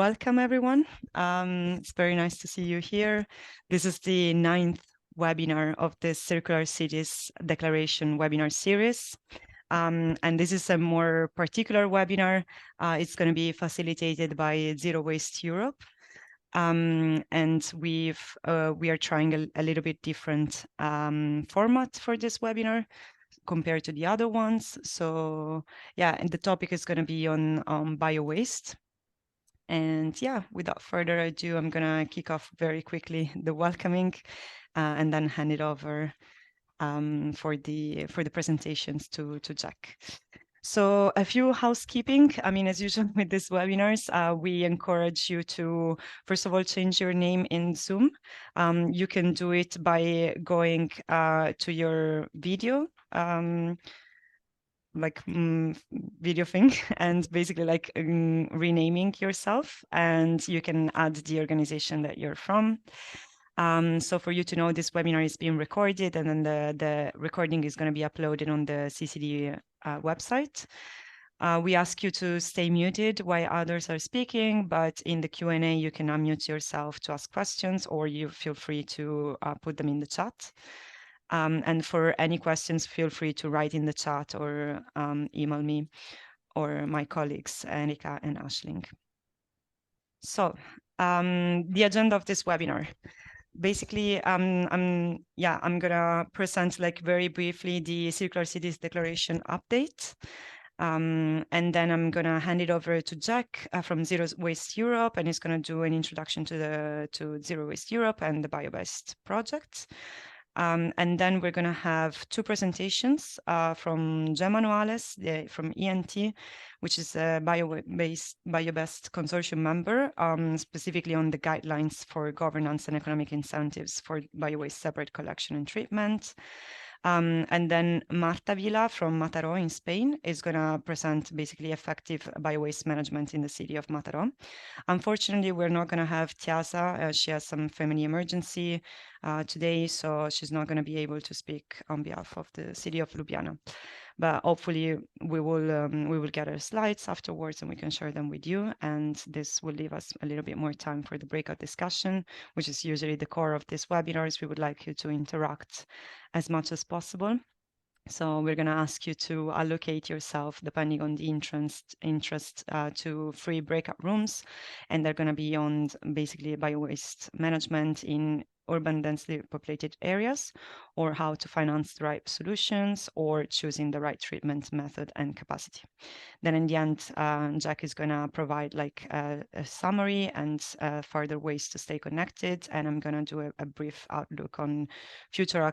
Welcome, everyone. It's very nice to see you here. This is the 9th webinar of the Circular Cities Declaration webinar series. And this is a more particular webinar. It's going to be facilitated by Zero Waste Europe. And we are trying a little bit different format for this webinar compared to the other ones. So yeah, and the topic is going to be on bio-waste. And yeah, without further ado, I'm gonna kick off very quickly the welcoming and then hand it over for the presentations to Jack. So a few housekeeping. I mean, as usual with these webinars, we encourage you to, first of all, change your name in Zoom. You can do it by going to your video video thing and basically renaming yourself, and you can add the organization that you're from. So for you to know, this webinar is being recorded, and then the recording is going to be uploaded on the CCD website. We ask you to stay muted while others are speaking, but in the Q&A you can unmute yourself to ask questions, or you feel free to put them in the chat. And for any questions, feel free to write in the chat or email me or my colleagues, Erika and Ashling. So the agenda of this webinar. Basically, I'm gonna present very briefly the Circular Cities Declaration update. And then I'm gonna hand it over to Jack from Zero Waste Europe, and he's gonna do an introduction to Zero Waste Europe and the Biobest project. And then we're going to have two presentations from Gemma Noales from ENT, which is a Biobest consortium member, specifically on the guidelines for governance and economic incentives for bio-waste separate collection and treatment. And then Marta Vila from Matarò in Spain is going to present basically effective bio-waste management in the city of Matarò. Unfortunately, we're not going to have Tiasa. She has some family emergency today, so she's not going to be able to speak on behalf of the city of Ljubljana. But hopefully we will get her slides afterwards and we can share them with you. And this will leave us a little bit more time for the breakout discussion, which is usually the core of these webinars. We would like you to interact as much as possible. So we're going to ask you to allocate yourself depending on the interest to free breakout rooms, and they're going to be on basically bio-waste management in urban densely populated areas, or how to finance the right solutions, or choosing the right treatment method and capacity. Then in the end, Jack is going to provide a summary and further ways to stay connected, and I'm going to do a brief outlook on future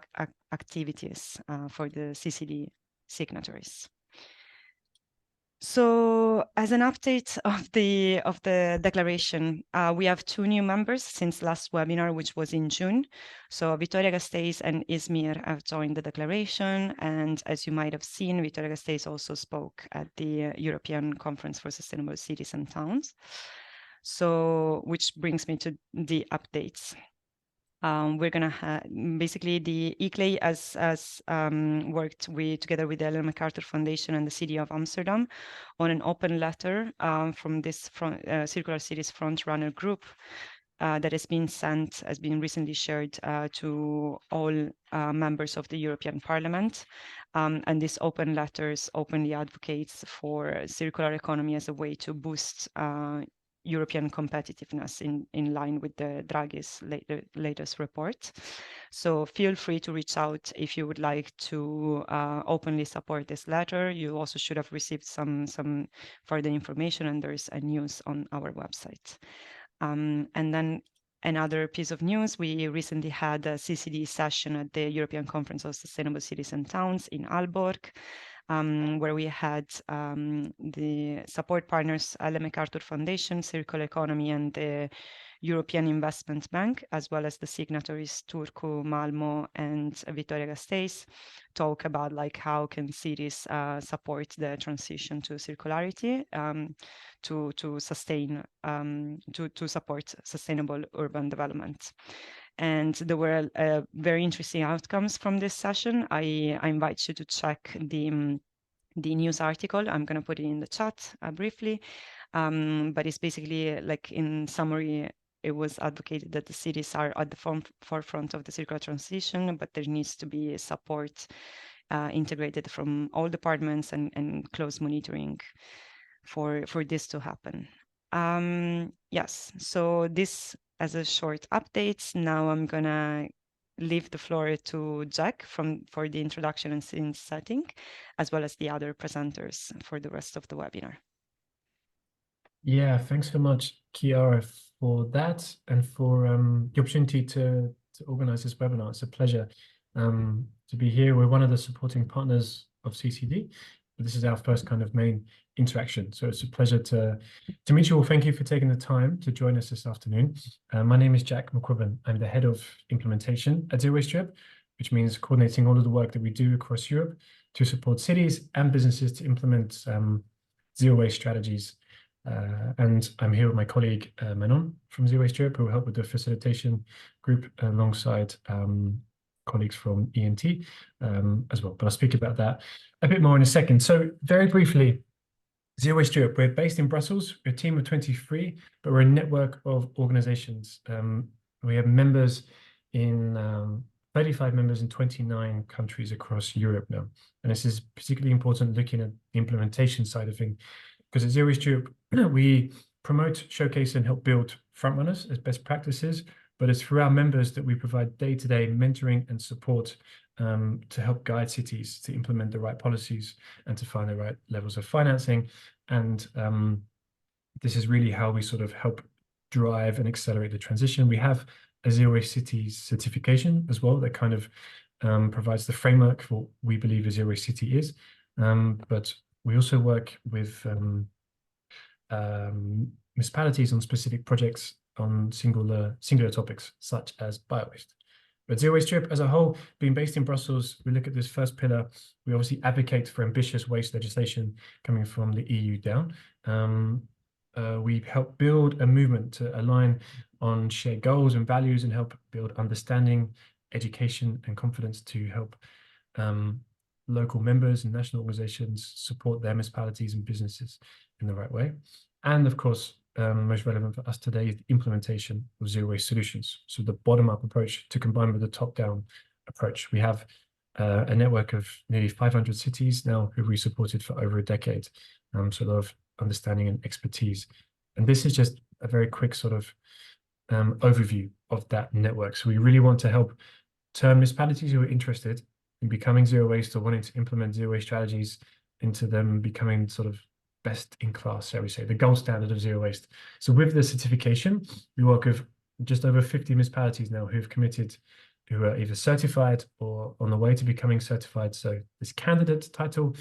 activities for the CCD signatories. So as an update of the declaration, we have two new members since last webinar, which was in June. So Vitoria-Gasteiz and Izmir have joined the declaration. And as you might have seen, Vitoria-Gasteiz also spoke at the European Conference for Sustainable Cities and Towns. So which brings me to the updates. We're going to have basically the ICLEI has worked together with the Ellen MacArthur Foundation and the City of Amsterdam on an open letter from this Circular Cities Frontrunner group that has been recently shared to all members of the European Parliament. And this open letters openly advocates for circular economy as a way to boost European competitiveness in line with the Draghi's latest report. So feel free to reach out if you would like to openly support this letter. You also should have received some further information, and there's a news on our website. And then another piece of news, we recently had a CCD session at the European Conference of Sustainable Cities and Towns in Aalborg, where we had the support partners, Ellen MacArthur Foundation, Circular Economy, and the European Investment Bank, as well as the signatories Turku, Malmo, and Vitoria-Gasteiz, talk about how can cities support the transition to circularity to support sustainable urban development. And there were very interesting outcomes from this session. I invite you to check the news article. I'm going to put it in the chat briefly. But it's basically like, in summary, it was advocated that the cities are at the forefront of the circular transition, but there needs to be support integrated from all departments and close monitoring for this to happen. Yes, so this as a short update. Now I'm gonna leave the floor to Jack for the introduction and scene setting, as well as the other presenters for the rest of the webinar. Yeah, thanks so much, Chiara, for that and for the opportunity to organize this webinar. It's a pleasure to be here. We're one of the supporting partners of CCD. This is our first kind of main interaction. So it's a pleasure to meet you all. Thank you for taking the time to join us this afternoon. My name is Jack McQuibben. I'm the head of implementation at Zero Waste Europe, which means coordinating all of the work that we do across Europe to support cities and businesses to implement zero waste strategies. And I'm here with my colleague Manon from Zero Waste Europe, who will help with the facilitation group alongside colleagues from ENT as well. But I'll speak about that a bit more in a second. So very briefly, Zero Waste Europe, we're based in Brussels. We're a team of 23, but we're a network of organizations. We have members in 35 members in 29 countries across Europe now. And this is particularly important looking at the implementation side of things, because at Zero Waste Europe, we promote, showcase, and help build frontrunners as best practices, but it's through our members that we provide day-to-day mentoring and support to help guide cities to implement the right policies and to find the right levels of financing. And this is really how we sort of help drive and accelerate the transition. We have a Zero Waste Cities certification as well that kind of provides the framework for what we believe a Zero Waste City is. But we also work with municipalities on specific projects on singular topics, such as biowaste. But Zero Waste Europe as a whole, being based in Brussels, we look at this first pillar. We obviously advocate for ambitious waste legislation coming from the EU down. We help build a movement to align on shared goals and values and help build understanding, education, and confidence to help local members and national organizations support their municipalities and businesses in the right way. And of course, most relevant for us today is the implementation of zero waste solutions. So the bottom-up approach to combine with the top-down approach. We have a network of nearly 500 cities now who we supported for over a decade. So a lot of understanding and expertise. And this is just a very quick sort of overview of that network. So we really want to help turn municipalities who are interested in becoming zero waste or wanting to implement zero waste strategies into them becoming sort of best in class, shall we say, the gold standard of zero waste. So with the certification, we work with just over 50 municipalities now who've committed, who are either certified or on the way to becoming certified. So this candidate title.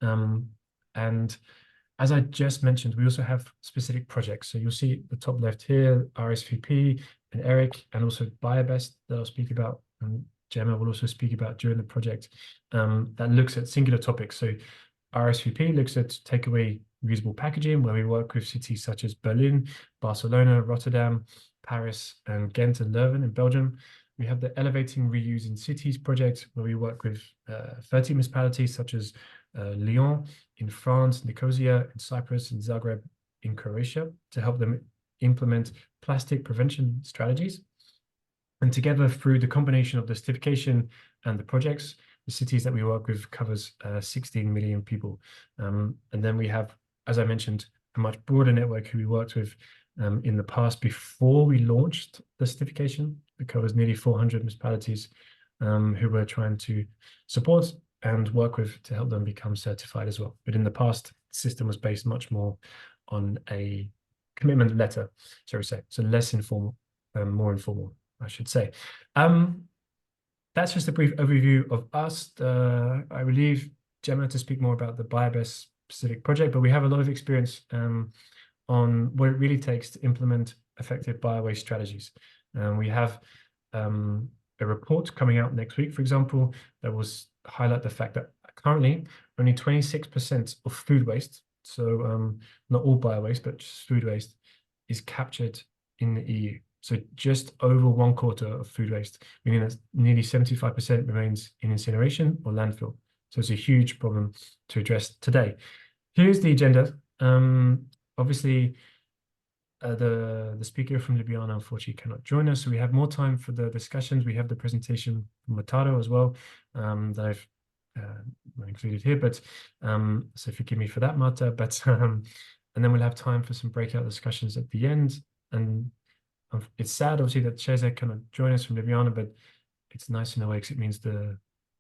And as I just mentioned, we also have specific projects. So you'll see at the top left here, RSVP and Eric, and also Biobest that I'll speak about, and Gemma will also speak about during the project, that looks at singular topics. So RSVP looks at takeaway reusable packaging, where we work with cities such as Berlin, Barcelona, Rotterdam, Paris, and Ghent and Leuven in Belgium. We have the Elevating Reuse in Cities project, where we work with 30 municipalities such as Lyon in France, Nicosia in Cyprus, and Zagreb in Croatia to help them implement plastic prevention strategies. And together, through the combination of the certification and the projects, the cities that we work with covers 16 million people. And then we have, as I mentioned, a much broader network who we worked with in the past before we launched the certification. It covers nearly 400 municipalities who we're trying to support and work with to help them become certified as well. But in the past, the system was based much more on a commitment letter, shall we say. So less informal, more informal, I should say. That's just a brief overview of us. I will leave Gemma to speak more about the Biobest specific project, but we have a lot of experience on what it really takes to implement effective biowaste strategies. We have a report coming out next week, for example, that will highlight the fact that currently only 26% of food waste, so not all biowaste, but just food waste, is captured in the EU. So just over 1/4 of food waste, meaning that nearly 75% remains in incineration or landfill. So it's a huge problem to address today. Here's the agenda. Obviously, the speaker from Ljubljana unfortunately cannot join us, so we have more time for the discussions. We have the presentation from Matarò as well, that I've not included here, but so forgive me for that, Marta. But and then we'll have time for some breakout discussions at the end. And it's sad, obviously, that Cesar cannot join us from Ljubljana, but it's nice in a way because it means the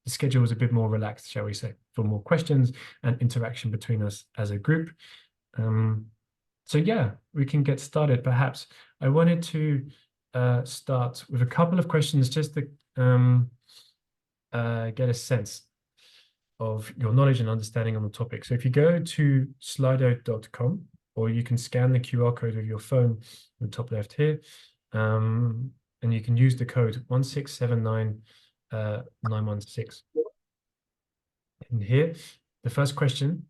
schedule is a bit more relaxed, shall we say, for more questions and interaction between us as a group. So yeah, we can get started. Perhaps I wanted to start with a couple of questions just to get a sense of your knowledge and understanding on the topic. So if you go to slido.com, or you can scan the QR code of your phone in the top left here, and you can use the code 1679916. And here, the first question,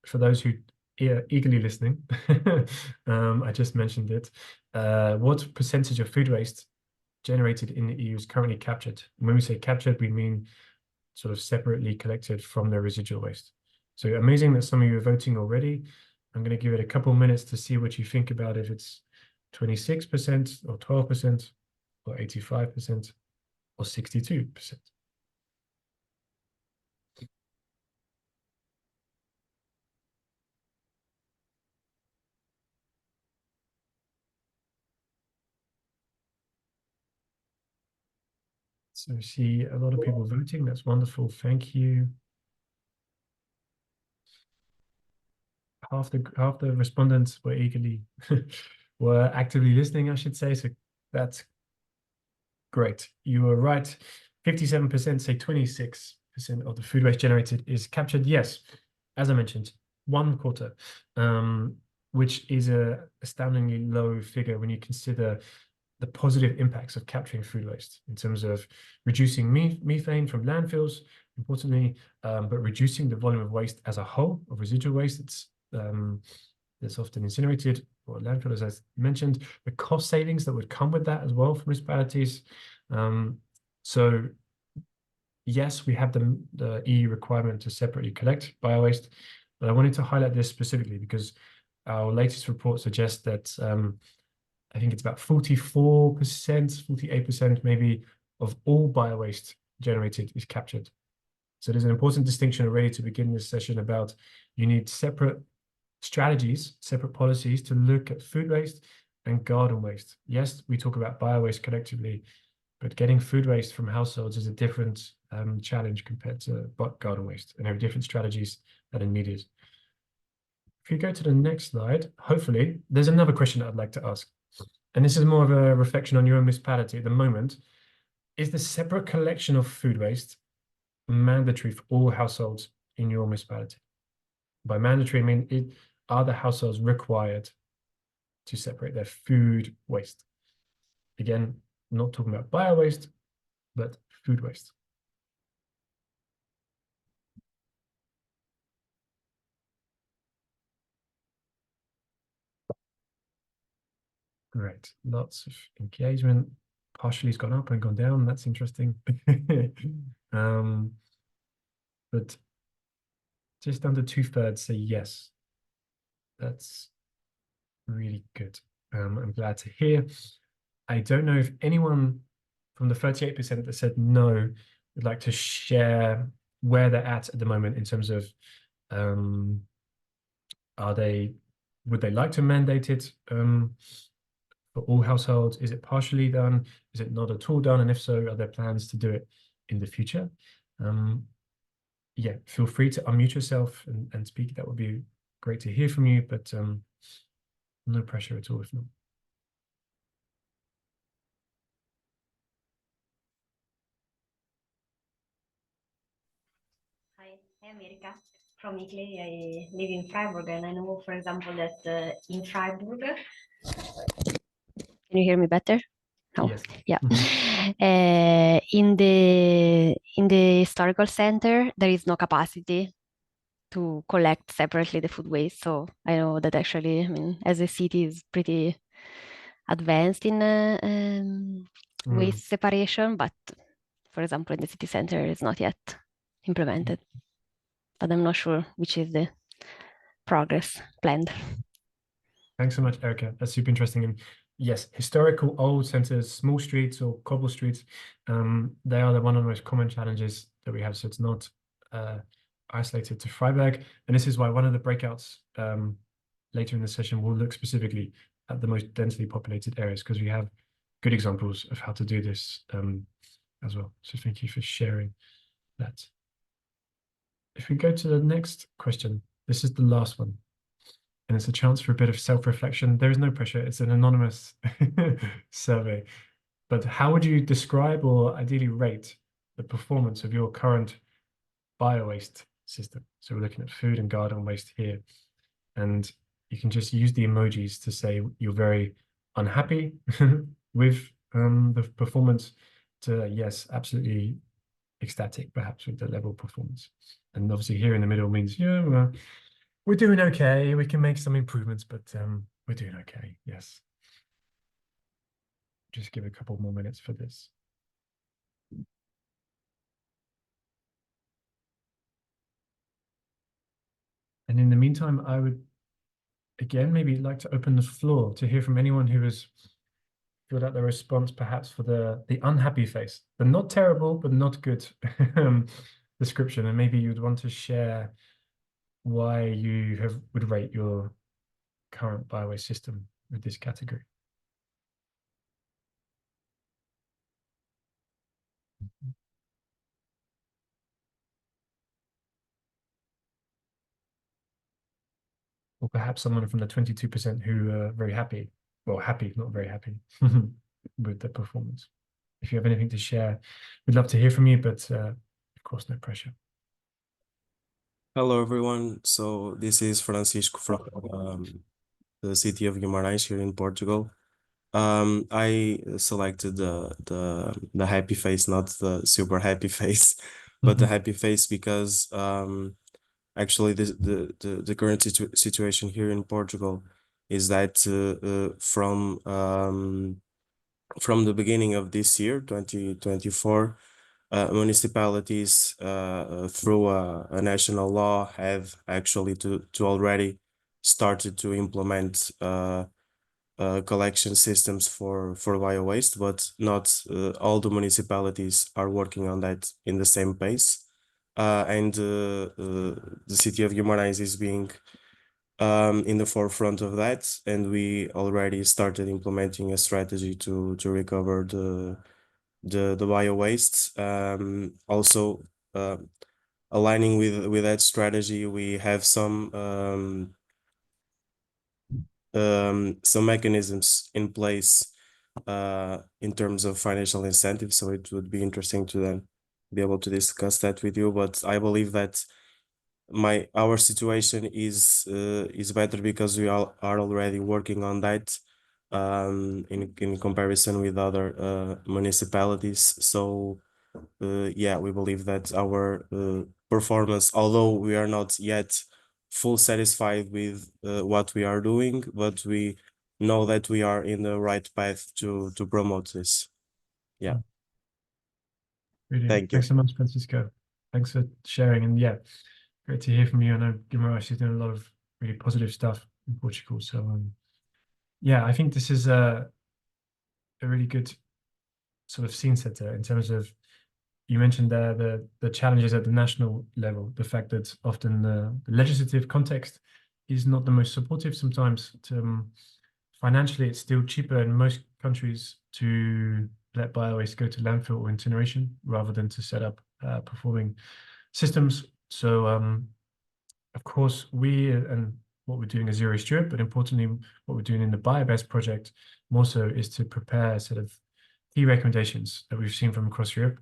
for those who eagerly listening, I just mentioned it. What percentage of food waste generated in the EU is currently captured? And when we say captured, we mean sort of separately collected from the residual waste. So amazing that some of you are voting already. I'm going to give it a couple minutes to see what you think about if it's 26% or 12% or 85% or 62%. So I see a lot of people voting. That's wonderful. Thank you. Half the respondents were were actively listening, I should say. So that's great. You were right. 57% say 26% of the food waste generated is captured. Yes, as I mentioned, 1/4, which is a astoundingly low figure when you consider the positive impacts of capturing food waste in terms of reducing methane from landfills, importantly, but reducing the volume of waste as a whole, of residual waste that's often incinerated or landfill, as I mentioned, the cost savings that would come with that as well for municipalities. So yes, we have the EU requirement to separately collect bio-waste, but I wanted to highlight this specifically because our latest report suggests that I think it's about 44%, 48% maybe of all bio-waste generated is captured. So there's an important distinction already to begin this session about you need separate strategies, separate policies to look at food waste and garden waste. Yes, we talk about bio-waste collectively, but getting food waste from households is a different challenge compared to garden waste, and there are different strategies that are needed. If you go to the next slide, hopefully, there's another question that I'd like to ask. And this is more of a reflection on your own municipality at the moment. Is the separate collection of food waste mandatory for all households in your municipality? By mandatory, I mean, are the households required to separate their food waste? Again, not talking about bio waste, but food waste. Great, lots of engagement. Partially has gone up and gone down. That's interesting. But just under 2/3 say yes. That's really good. I'm glad to hear. I don't know if anyone from the 38% that said no would like to share where they're at the moment in terms of would they like to mandate it for all households? Is it partially done? Is it not at all done? And if so, are there plans to do it in the future? Yeah, feel free to unmute yourself and speak. That would be great to hear from you, but no pressure at all if not. Hi, I'm Erika from Italy. I live in Freiburg, and I know, for example, that in Freiburg, can you hear me better? No. Yes. Yeah. In the historical center, there is no capacity to collect separately the food waste. So I know that actually, I mean, as a city is pretty advanced in waste separation, but for example, in the city center, it's not yet implemented. But I'm not sure which is the progress planned. Thanks so much, Erica. That's super interesting. And yes, historical old centers, small streets or cobble streets, they are one of the most common challenges that we have. So it's not isolated to Freiburg. And this is why one of the breakouts later in the session will look specifically at the most densely populated areas, because we have good examples of how to do this as well. So thank you for sharing that. If we go to the next question, this is the last one. And it's a chance for a bit of self-reflection. There is no pressure. It's an anonymous survey. But how would you describe or ideally rate the performance of your current bio-waste system? So we're looking at food and garden waste here. And you can just use the emojis to say you're very unhappy with the performance, to yes, absolutely ecstatic perhaps with the level of performance. And obviously here in the middle means, yeah, well, we're doing okay. We can make some improvements, but we're doing okay. Yes. Just give a couple more minutes for this. And in the meantime, I would, again, maybe like to open the floor to hear from anyone who has filled out the response, perhaps for the unhappy face, the not terrible, but not good description. And maybe you'd want to share why you would rate your current bio-waste system with this category. Or perhaps someone from the 22% who are very happy, well, happy, not very happy with the performance. If you have anything to share, we'd love to hear from you, but of course, no pressure. Hello, everyone. So this is Francisco from the city of Guimarães here in Portugal. I selected the happy face, not the super happy face, but the happy face because actually the current situation here in Portugal is that from the beginning of this year, 2024, municipalities through a national law have actually to already started to implement collection systems for bio-waste, but not all the municipalities are working on that in the same pace. And the city of Guimarães is being in the forefront of that, and we already started implementing a strategy to recover the bio-waste. Also aligning with that strategy, we have some mechanisms in place in terms of financial incentives. So it would be interesting to then be able to discuss that with you. But I believe that our situation is better because we are already working on that in comparison with other municipalities. So yeah, we believe that our performance, although we are not yet full satisfied with what we are doing, but we know that we are in the right path to promote this. Yeah. Brilliant. Thank you. Thanks so much, Francisco. Thanks for sharing. And yeah, great to hear from you. I know Guimarães is doing a lot of really positive stuff in Portugal. So yeah, I think this is a really good sort of scene setter in terms of, you mentioned there the challenges at the national level, the fact that often the legislative context is not the most supportive sometimes. Financially, it's still cheaper in most countries to let bio-waste go to landfill or incineration rather than to set up performing systems. So of course, and what we're doing is Zero Waste Europe, but importantly, what we're doing in the Biobest project more so is to prepare sort of key recommendations that we've seen from across Europe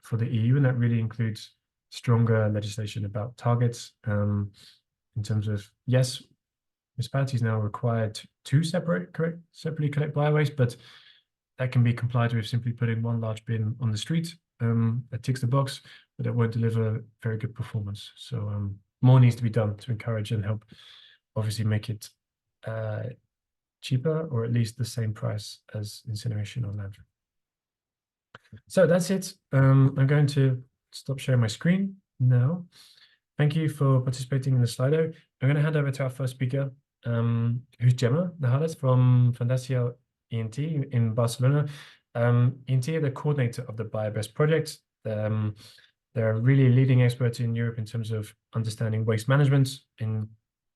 for the EU, and that really includes stronger legislation about targets in terms of, yes, municipalities now are required to separately collect bio-waste, but that can be complied with simply putting one large bin on the street that ticks the box, but it won't deliver very good performance. So more needs to be done to encourage and help obviously make it cheaper, or at least the same price as incineration or landfill. So that's it. I'm going to stop sharing my screen now. Thank you for participating in the Slido. I'm going to hand over to our first speaker, who's Gemma Najales from Fundació ENT in Barcelona. ENT are the coordinator of the Biobest project. They're really leading experts in Europe in terms of understanding waste management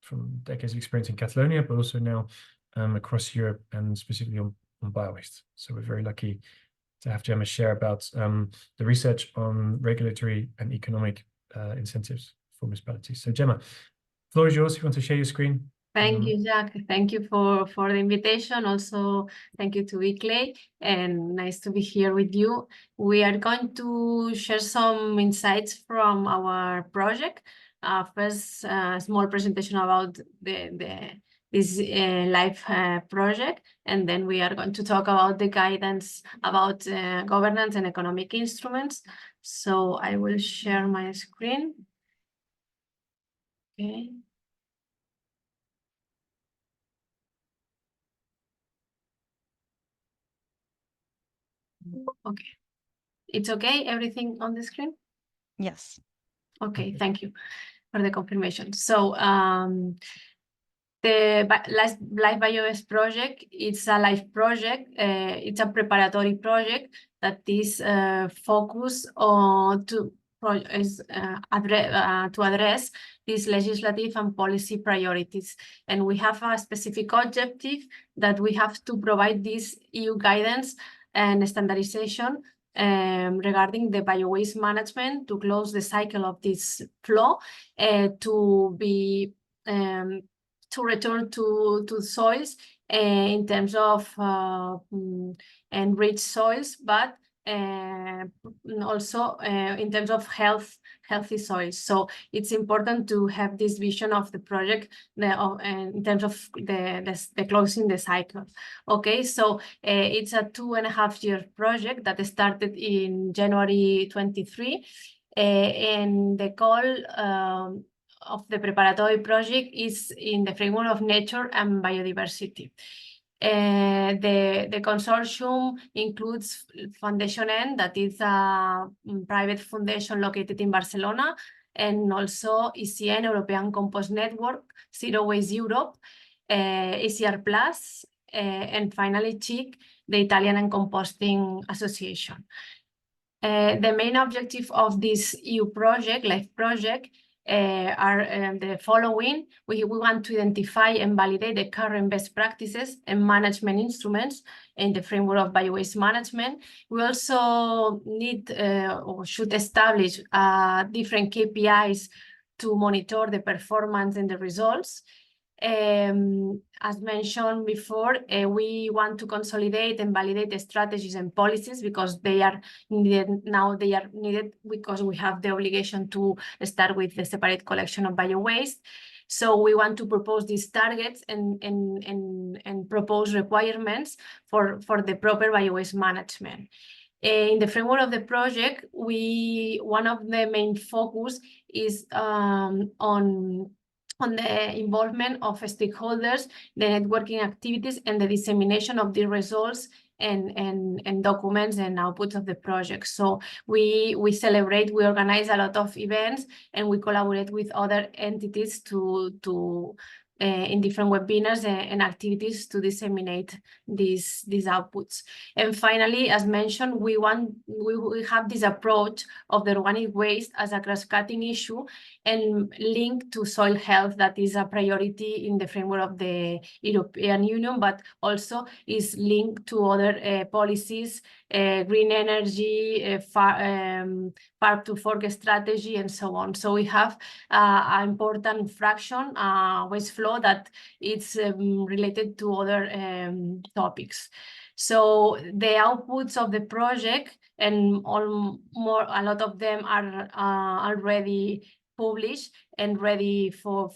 from decades of experience in Catalonia, but also now across Europe and specifically on biowaste. So we're very lucky to have Gemma share about the research on regulatory and economic incentives for municipalities. So Gemma, floor is yours if you want to share your screen. Thank you, Jack. Thank you for the invitation. Also, thank you to Clay, and nice to be here with you. We are going to share some insights from our project. First, a small presentation about this live project, and then we are going to talk about the guidance about governance and economic instruments. So I will share my screen. Okay. Okay, it's okay, everything on the screen? Yes. Okay, thank you for the confirmation. So the Live Biobest project, it's a live project. It's a preparatory project that is focused on to address these legislative and policy priorities. And we have a specific objective that we have to provide this EU guidance and standardization regarding the biowaste management to close the cycle of this flow, to return to soils in terms of enriched soils, but also in terms of healthy soils. So it's important to have this vision of the project in terms of the closing the cycle. Okay, so it's a 2.5-year project that started in January 23, and the goal of the preparatory project is in the framework of nature and biodiversity. The consortium includes Foundation N, that is a private foundation located in Barcelona, and also ECN, European Compost Network, Zero Waste Europe, ECR Plus, and finally CIC, the Italian Composting Association. The main objective of this EU project, LIFE project, are the following. We want to identify and validate the current best practices and management instruments in the framework of biowaste management. We also need or should establish different KPIs to monitor the performance and the results. As mentioned before, we want to consolidate and validate the strategies and policies because they are needed now. They are needed because we have the obligation to start with the separate collection of biowaste. So we want to propose these targets and propose requirements for the proper biowaste management. In the framework of the project, one of the main focus is on the involvement of stakeholders, the networking activities, and the dissemination of the results and documents and outputs of the project. So we organize a lot of events, and we collaborate with other entities in different webinars and activities to disseminate these outputs. And finally, as mentioned, we have this approach of the organic waste as a cross-cutting issue and linked to soil health that is a priority in the framework of the European Union, but also is linked to other policies, green energy, farm to fork strategy, and so on. So we have an important fraction, waste flow, that it's related to other topics. So the outputs of the project, and a lot of them are already published and ready for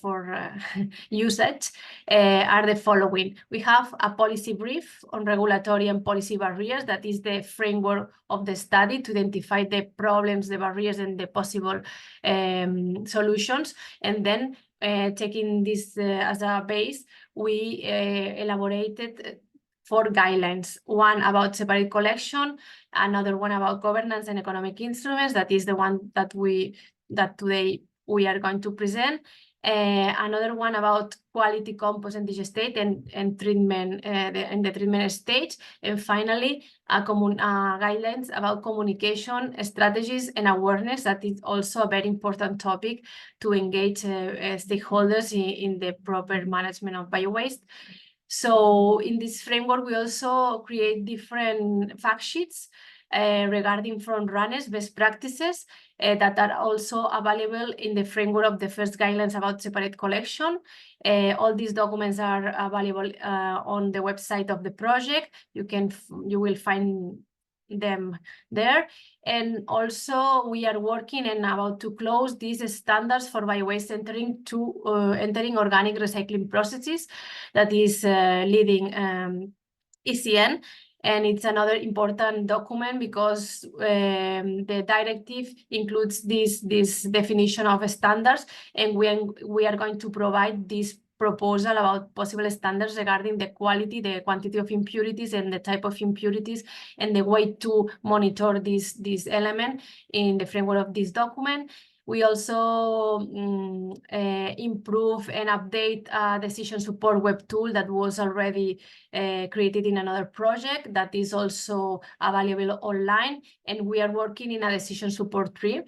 usage, are the following. We have a policy brief on regulatory and policy barriers. That is the framework of the study to identify the problems, the barriers, and the possible solutions. And then taking this as a base, we elaborated 4 guidelines, one about separate collection, another one about governance and economic instruments, that is the one that today we are going to present, Another one about quality compost and digestate and treatment in the treatment stage. And finally, guidelines about communication strategies and awareness. That is also a very important topic to engage stakeholders in the proper management of biowaste. So in this framework, we also create different fact sheets regarding front runners, best practices that are also available in the framework of the first guidelines about separate collection. All these documents are available on the website of the project. You will find them there. And also we are working and about to close these standards for biowaste entering organic recycling processes, that is leading ECN. And it's another important document because the directive includes this definition of standards, and we are going to provide this proposal about possible standards regarding the quality, the quantity of impurities, and the type of impurities, and the way to monitor this element in the framework of this document. We also improve and update a decision support web tool that was already created in another project that is also available online. And we are working in a decision support tree,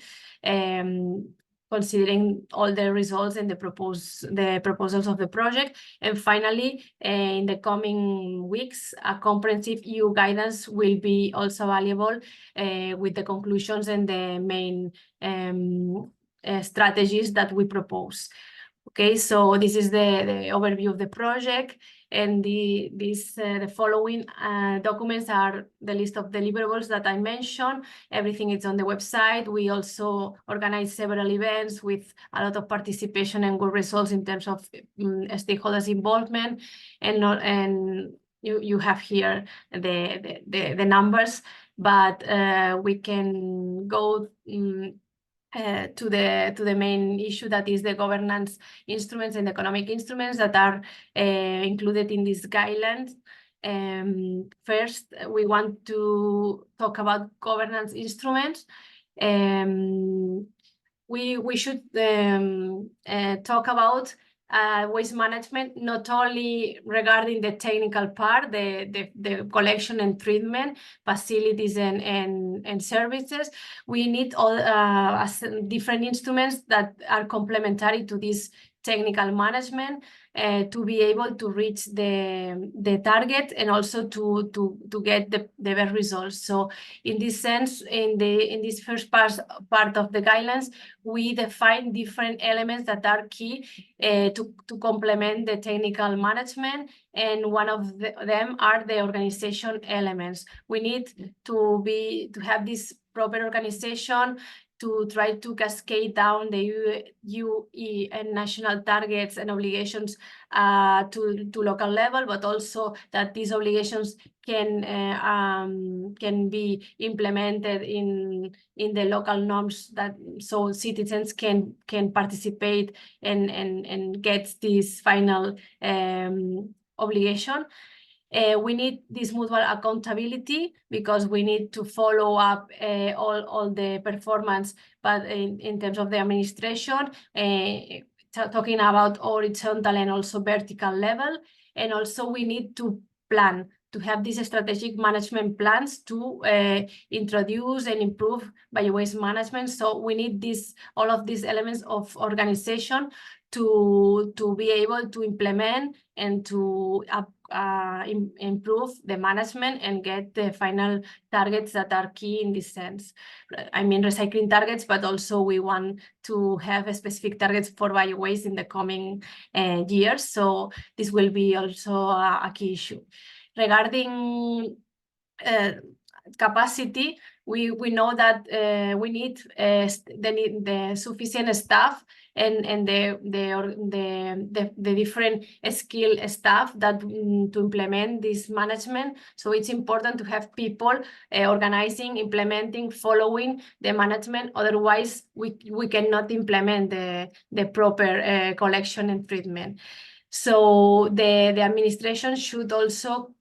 considering all the results and the proposals of the project. And finally, in the coming weeks, a comprehensive EU guidance will be also available with the conclusions and the main strategies that we propose. Okay, so this is the overview of the project, and the following documents are the list of deliverables that I mentioned. Everything is on the website. We also organize several events with a lot of participation and good results in terms of stakeholders' involvement, and you have here the numbers, but we can go to the main issue, that is the governance instruments and economic instruments that are included in these guidelines. First, we want to talk about governance instruments. We should talk about waste management, not only regarding the technical part, the collection and treatment facilities and services. We need all different instruments that are complementary to this technical management to be able to reach the target and also to get the best results. So in this sense, in this first part of the guidelines, we define different elements that are key to complement the technical management, and one of them are the organization elements. We need to have this proper organization to try to cascade down the UE and national targets and obligations to local level, but also that these obligations can be implemented in the local norms, that so citizens can participate and get this final obligation. We need this mutual accountability because we need to follow up all the performance, but in terms of the administration, talking about horizontal and also vertical level. And also we need to plan, to have these strategic management plans to introduce and improve biowaste management. So we need all of these elements of organization to be able to implement and to improve the management and get the final targets that are key in this sense. I mean, recycling targets, but also we want to have specific targets for biowaste in the coming years. So this will be also a key issue. Regarding capacity, we know that we need the sufficient staff and the different skilled staff that to implement this management. So it's important to have people organizing, implementing, following the management. Otherwise, we cannot implement the proper collection and treatment. So the administration should also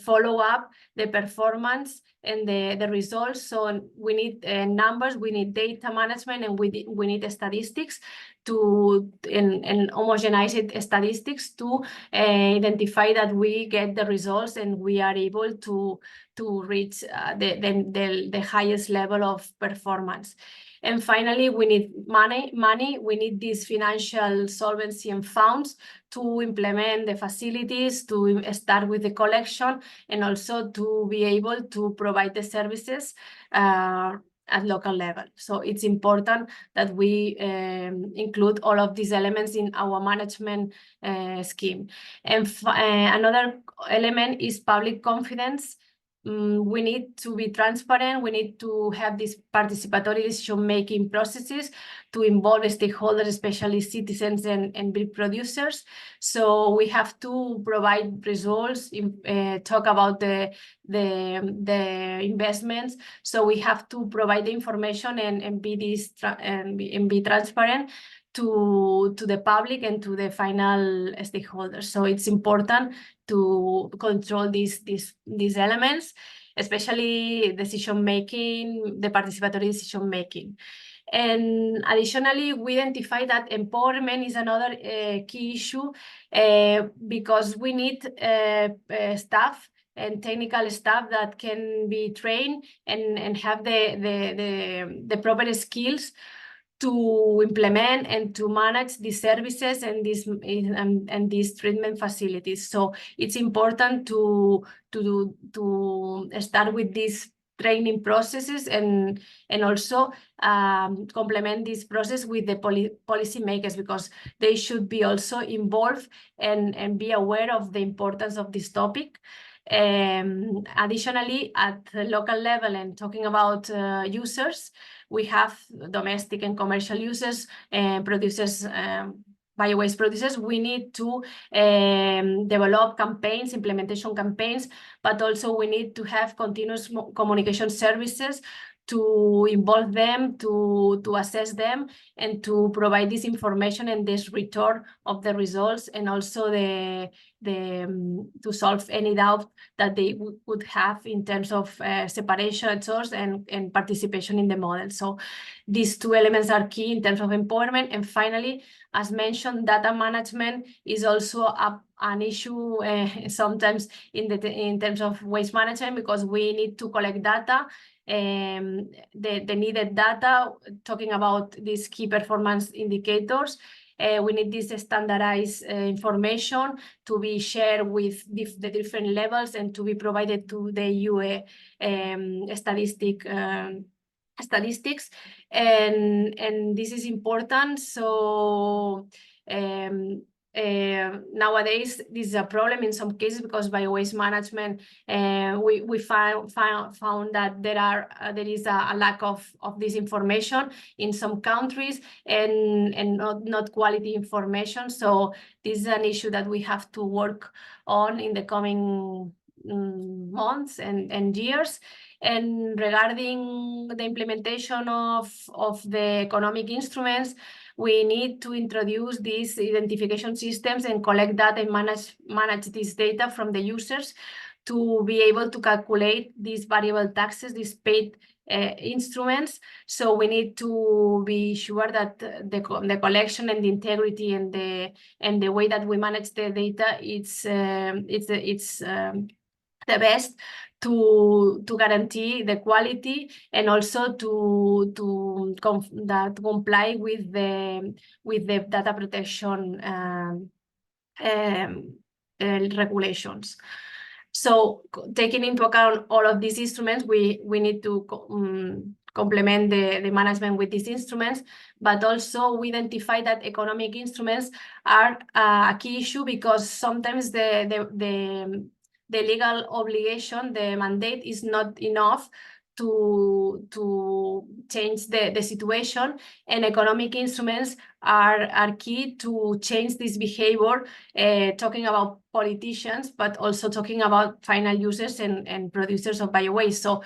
follow up the performance and the results. So we need numbers, we need data management, and we need statistics and homogenized statistics to identify that we get the results and we are able to reach the highest level of performance. And finally, we need money. We need this financial solvency and funds to implement the facilities, to start with the collection, and also to be able to provide the services at local level. So it's important that we include all of these elements in our management scheme. And another element is public confidence. We need to be transparent. We need to have these participatory decision-making processes to involve stakeholders, especially citizens and big producers. So we have to provide results, talk about the investments. So we have to provide the information and be transparent to the public and to the final stakeholders. So it's important to control these elements, especially decision-making, the participatory decision-making. And additionally, we identify that empowerment is another key issue because we need staff and technical staff that can be trained and have the proper skills to implement and to manage these services and these treatment facilities. So it's important to start with these training processes and also complement this process with the policy makers, because they should be also involved and be aware of the importance of this topic. Additionally, at the local level, and talking about users, we have domestic and commercial users and producers, biowaste producers. We need to develop campaigns, implementation campaigns, but also we need to have continuous communication services to involve them, to assess them, and to provide this information and this return of the results, and also to solve any doubt that they would have in terms of separation at source and participation in the model. So these two elements are key in terms of empowerment. And finally, as mentioned, data management is also an issue sometimes in terms of waste management, because we need to collect data, the needed data, talking about these key performance indicators. We need this standardized information to be shared with the different levels and to be provided to the UE statistics, and this is important. So nowadays this is a problem in some cases, because by waste management we found that there is a lack of this information in some countries, and not quality information. So this is an issue that we have to work on in the coming months and years. And regarding the implementation of the economic instruments, we need to introduce these identification systems and collect data and manage this data from the users to be able to calculate these variable taxes, these paid instruments. So we need to be sure that the collection and the integrity and the way that we manage the data, it's the best to guarantee the quality, and also to comply with the data protection regulations. So taking into account all of these instruments, we need to complement the management with these instruments, but also we identify that economic instruments are a key issue, because sometimes the legal obligation, the mandate, is not enough to change the situation, and economic instruments are key to change this behavior, talking about politicians, but also talking about final users and producers of biowaste. So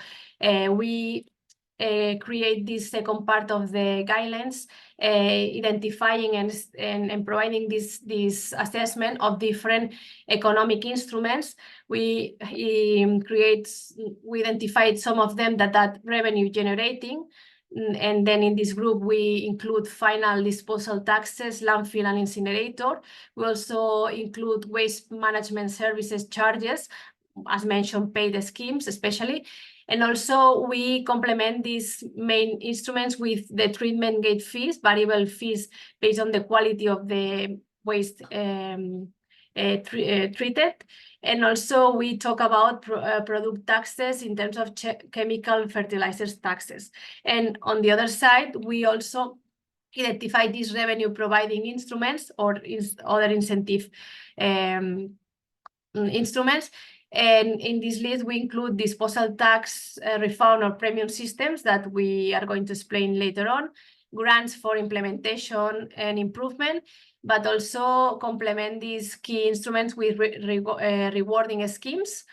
we create this second part of the guidelines, identifying and providing this assessment of different economic instruments. We identified some of them that revenue generating. And then in this group, we include final disposal taxes, landfill and incinerator. We also include waste management services charges, as mentioned, paid schemes especially. And also we complement these main instruments with the treatment gate fees, variable fees based on the quality of the waste treated. And also we talk about product taxes in terms of chemical fertilizers taxes. And on the other side, we also identify these revenue providing instruments or other incentive instruments. And in this list, we include disposal tax refund or premium systems that we are going to explain later on, grants for implementation and improvement, but also complement these key instruments with rewarding schemes,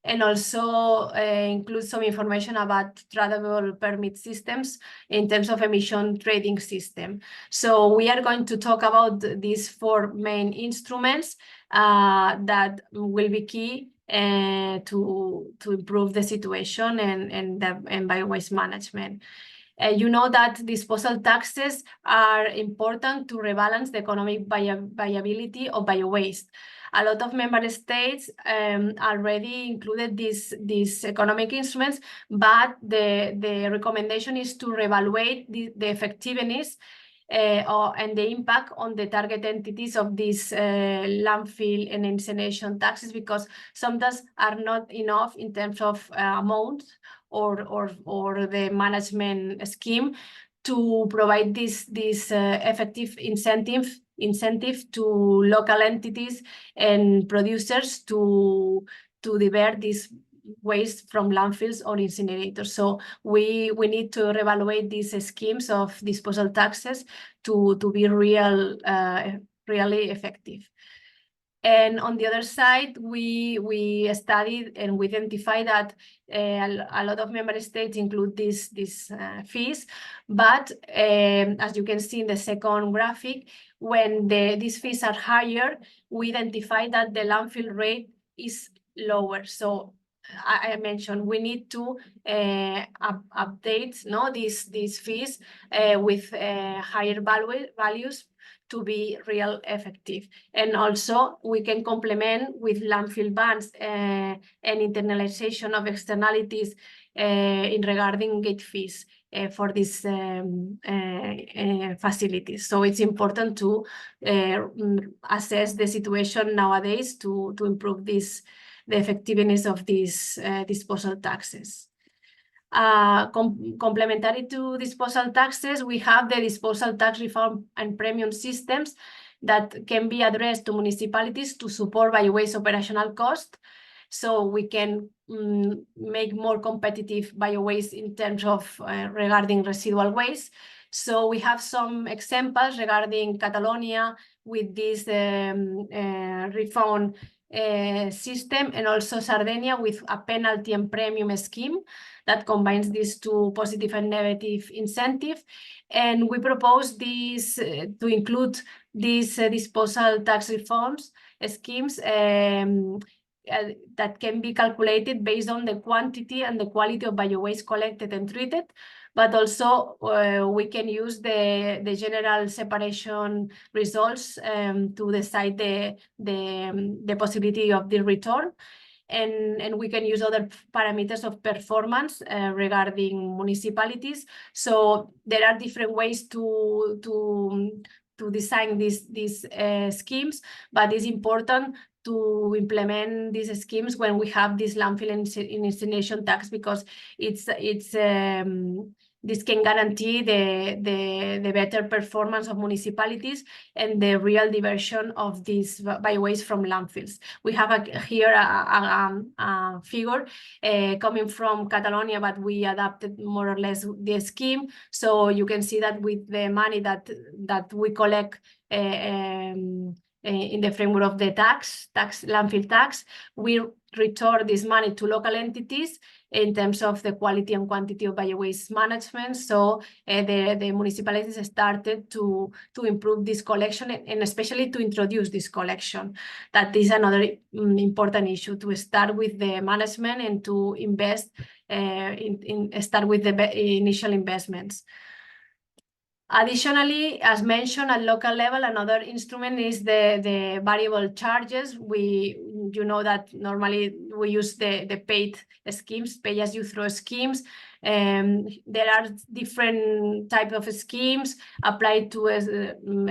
and also include some information about tradable permit systems in terms of emission trading system. So we are going to talk about these 4 main instruments that will be key to improve the situation and bio-waste management. You know that disposal taxes are important to rebalance the economic viability of bio-waste. A lot of member states already included these economic instruments, but the recommendation is to reevaluate the effectiveness and the impact on the target entities of these landfill and incineration taxes, because sometimes are not enough in terms of amount or the management scheme to provide this effective incentive to local entities and producers to divert this waste from landfills or incinerators. So we need to reevaluate these schemes of disposal taxes to be really effective. And on the other side, we studied and we identified that a lot of member states include these fees, but as you can see in the second graphic, when these fees are higher, we identify that the landfill rate is lower. So I mentioned we need to update these fees with higher values to be real effective. And also we can complement with landfill bans and internalization of externalities in regarding gate fees for these facilities. So it's important to assess the situation nowadays to improve the effectiveness of these disposal taxes. Complementary to disposal taxes, we have the disposal tax refund and premium systems that can be addressed to municipalities to support bio-waste operational cost. So we can make more competitive bio-waste in terms of regarding residual waste. So we have some examples regarding Catalonia with this refund system, and also Sardinia with a penalty and premium scheme that combines these 2 positive and negative incentives. And we propose this to include these disposal tax refunds schemes that can be calculated based on the quantity and the quality of bio-waste collected and treated, but also we can use the general separation results to decide the possibility of the return. And we can use other parameters of performance regarding municipalities. So there are different ways to design these schemes, but it's important to implement these schemes when we have this landfill and incineration tax, because this can guarantee the better performance of municipalities and the real diversion of these bio-waste from landfills. We have here a figure coming from Catalonia, but we adapted more or less the scheme. So you can see that with the money that we collect in the framework of the landfill tax, we return this money to local entities in terms of the quality and quantity of biowaste management. So the municipalities started to improve this collection and especially to introduce this collection. That is another important issue, to start with the management and to invest start with the initial investments. Additionally, as mentioned at local level, another instrument is the variable charges. You know that normally we use the paid schemes, pay as you throw schemes. There are different types of schemes applied to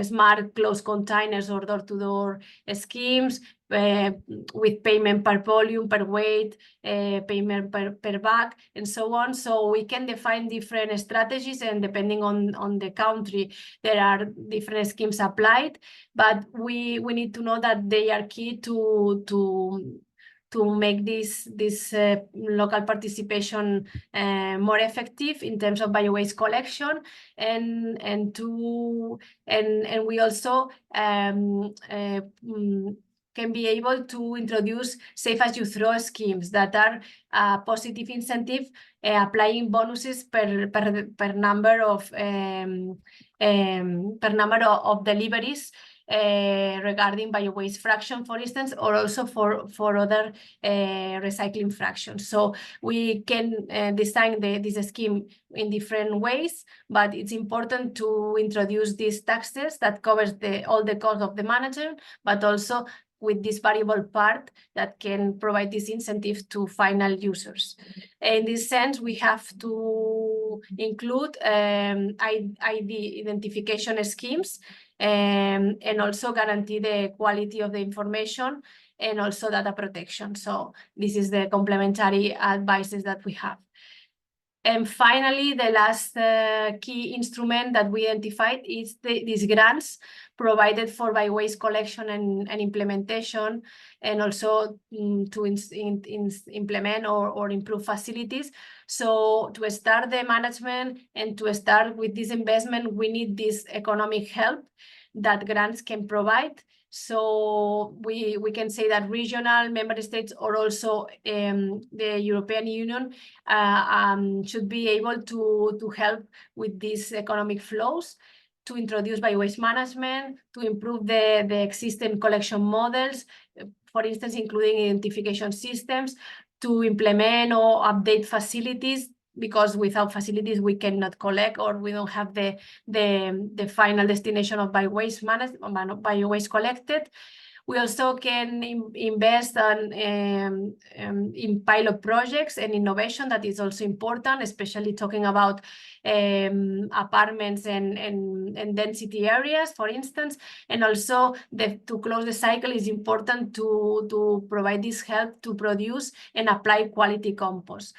smart closed containers or door-to-door schemes with payment per volume, per weight, payment per bag, and so on. So we can define different strategies, and depending on the country, there are different schemes applied. But we need to know that they are key to make this local participation more effective in terms of biowaste collection, and we also can be able to introduce safe as you throw schemes that are a positive incentive, applying bonuses per number of deliveries regarding biowaste fraction, for instance, or also for other recycling fractions. So we can design this scheme in different ways, but it's important to introduce these taxes that covers all the cost of the manager, but also with this variable part that can provide this incentive to final users. In this sense, we have to include ID identification schemes and also guarantee the quality of the information and also data protection. So this is the complementary advices that we have. And finally, the last key instrument that we identified is these grants provided for biowaste collection and implementation, and also to implement or improve facilities. So to start the management and to start with this investment, we need this economic help that grants can provide. So we can say that regional member states or also the European Union should be able to help with these economic flows, to introduce biowaste management, to improve the existing collection models, for instance, including identification systems, to implement or update facilities, because without facilities we cannot collect, or we don't have the final destination of biowaste collected. We also can invest in pilot projects and innovation. That is also important, especially talking about apartments and density areas, for instance. And also to close the cycle is important to provide this help to produce and apply quality compost.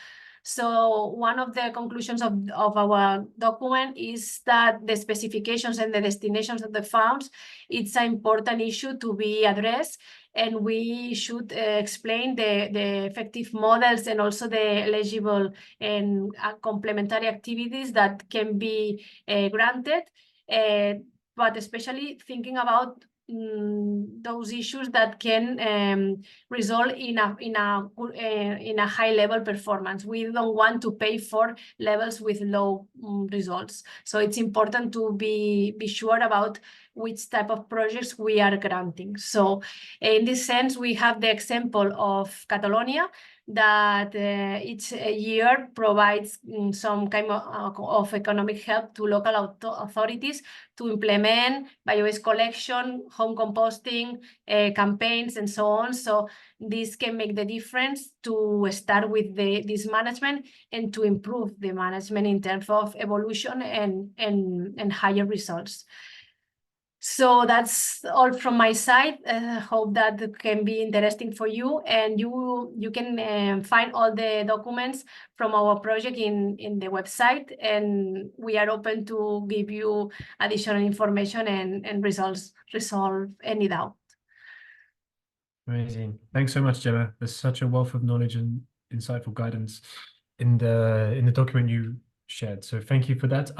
So one of the conclusions of our document is that the specifications and the destinations of the funds, it's an important issue to be addressed, and we should explain the effective models and also the eligible and complementary activities that can be granted, but especially thinking about those issues that can result in a high level performance. We don't want to pay for levels with low results. So it's important to be sure about which type of projects we are granting. So in this sense, we have the example of Catalonia, that each year provides some kind of economic help to local authorities to implement biowaste collection, home composting, campaigns, and so on. So this can make the difference to start with this management and to improve the management in terms of evolution and higher results. So that's all from my side. Hope that can be interesting for you, and you can find all the documents from our project in the website, and we are open to give you additional information and resolve any doubt. Amazing. Thanks so much, Gemma. There's such a wealth of knowledge and insightful guidance in the document you shared. So thank you for that.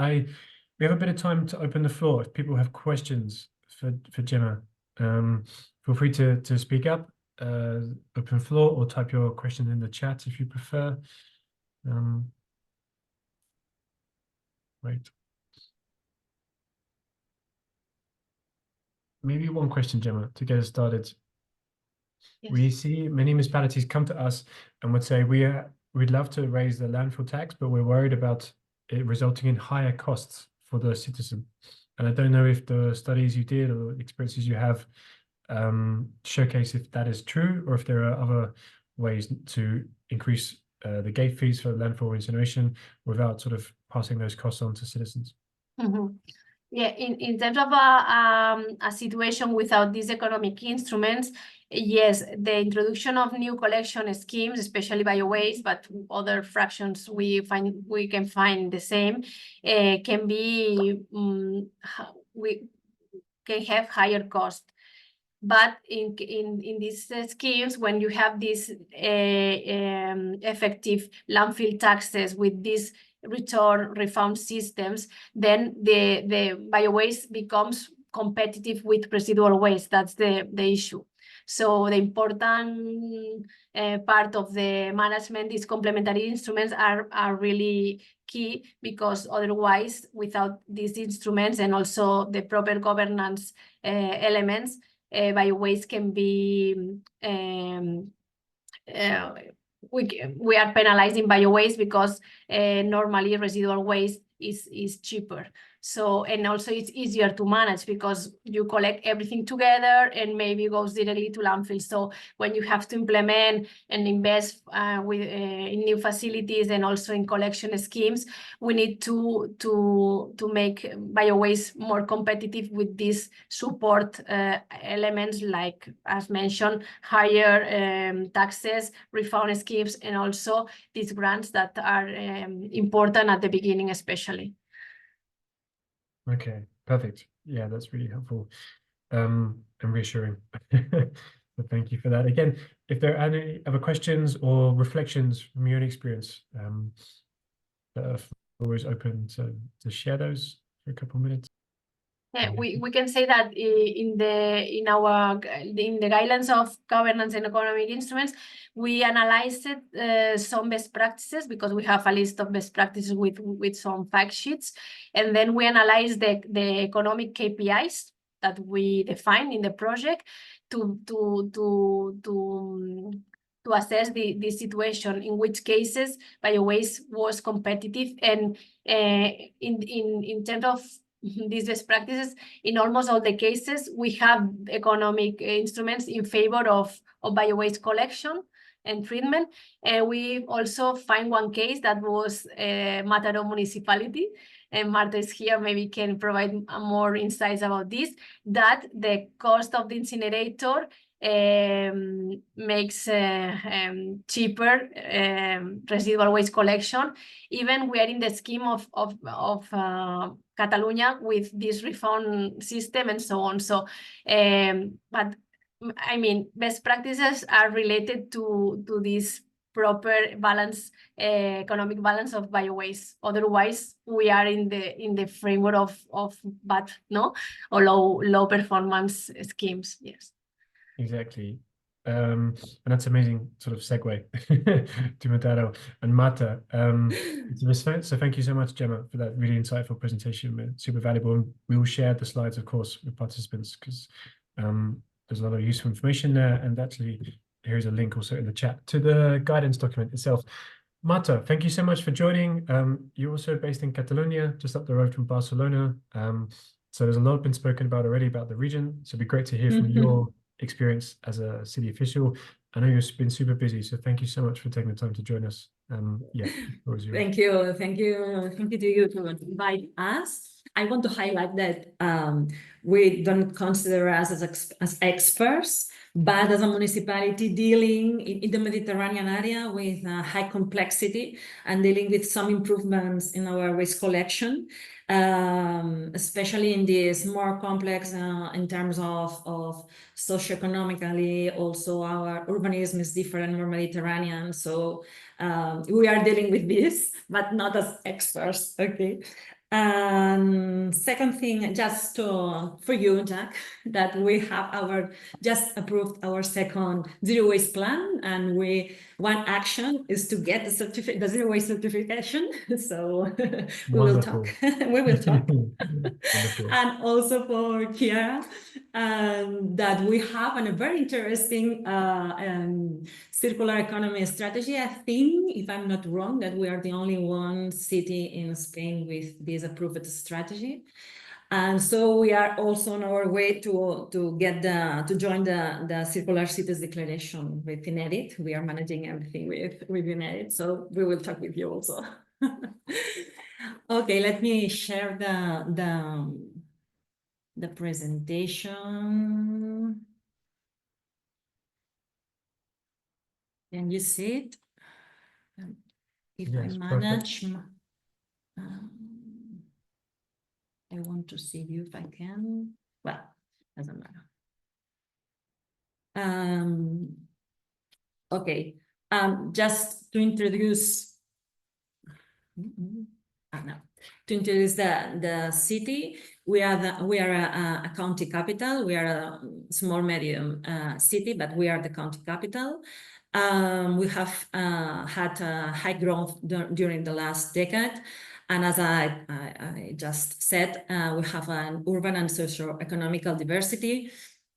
We have a bit of time to open the floor. If people have questions for Gemma, feel free to speak up. open floor, or type your question in the chat if you prefer. Right. Maybe one question, Gemma, to get us started. Yes. We see many municipalities come to us and would say, we'd love to raise the landfill tax, but we're worried about it resulting in higher costs for the citizen. And I don't know if the studies you did or experiences you have showcase if that is true, or if there are other ways to increase the gate fees for landfill incineration without sort of passing those costs on to citizens. Mm-hmm. Yeah, in terms of a situation without these economic instruments, yes, the introduction of new collection schemes, especially bio-waste, but other fractions we can find the same, can be we can have higher cost. But in these schemes, when you have these effective landfill taxes with these return refund systems, then the bio-waste becomes competitive with residual waste. That's the issue. So the important part of the management, these complementary instruments are really key, because otherwise, without these instruments and also the proper governance elements, bio-waste can be we are penalizing bio-waste because normally residual waste is cheaper. So, and also it's easier to manage because you collect everything together and maybe goes directly to landfill. So when you have to implement and invest in new facilities and also in collection schemes, we need to make bio-waste more competitive with these support elements, like, as mentioned, higher taxes, refund schemes, and also these grants that are important at the beginning, especially. Okay, perfect. Yeah, that's really helpful and reassuring. So thank you for that. Again, if there are any other questions or reflections from your own experience, the floor is open to share those for a couple of minutes. Yeah, we can say that in the guidelines of governance and economic instruments, we analyzed some best practices, because we have a list of best practices with some fact sheets, and then we analyzed the economic KPIs that we define in the project to assess the situation, in which cases bio-waste was competitive, and in terms of these best practices, in almost all the cases, we have economic instruments in favor of bio-waste collection and treatment. And we also find one case that was Matarò municipality, and Marta is here, maybe can provide more insights about this, that the cost of the incinerator makes cheaper residual waste collection. Even we are in the scheme of Catalonia with this refund system and so on. So, but I mean, best practices are related to this proper balance, economic balance of bio-waste. Otherwise, we are in the framework of bad, no, or low performance schemes. Yes. Exactly. And that's amazing sort of segue to Matarò and Marta. So thank you so much, Gemma, for that really insightful presentation. Super valuable. And we will share the slides, of course, with participants, because there's a lot of useful information there. And actually, here's a link also in the chat to the guidance document itself. Marta, thank you so much for joining. You're also based in Catalonia, just up the road from Barcelona. So there's a lot been spoken about already about the region. So it'd be great to hear from your experience as a city official. I know you've been super busy, so thank you so much for taking the time to join us. Yeah, thank you to you to invite us. I want to highlight that we don't consider us as experts, but as a municipality dealing in the Mediterranean area with high complexity and dealing with some improvements in our waste collection, especially in this more complex in terms of socioeconomically. Also, our urbanism is different, more Mediterranean. So we are dealing with this, but not as experts, okay? And second thing, just for you, Jack, that we have just approved our second zero waste plan, and one action is to get the zero waste certification. So we will talk. We will talk. And also for Kiara, that we have a very interesting circular economy strategy. I think, if I'm not wrong, that we are the only one city in Spain with this approved strategy. And so we are also on our way to join the Circular Cities Declaration with Inedit. We are managing everything with Inedit, so we will talk with you also. Okay, let me share the presentation. Can you see it? If yes, I manage, I want to see you if I can. Well, doesn't matter. Okay, just to introduce. No. To introduce the city, we are a county capital. We are a small medium city, but we are the county capital. We have had high growth during the last decade, and as I just said, we have an urban and socio-economical diversity.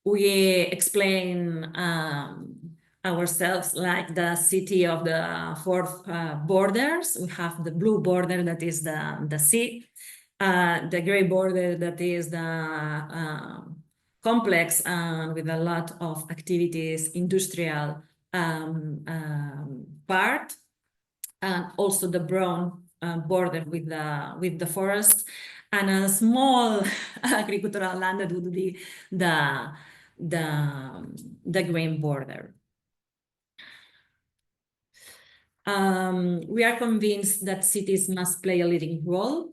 We explain ourselves like the city of the four borders. We have the blue border, that is the sea, the gray border, that is the complex with a lot of activities, industrial part, and also the brown border with the forest, and a small agricultural land that would be the green border. We are convinced that cities must play a leading role.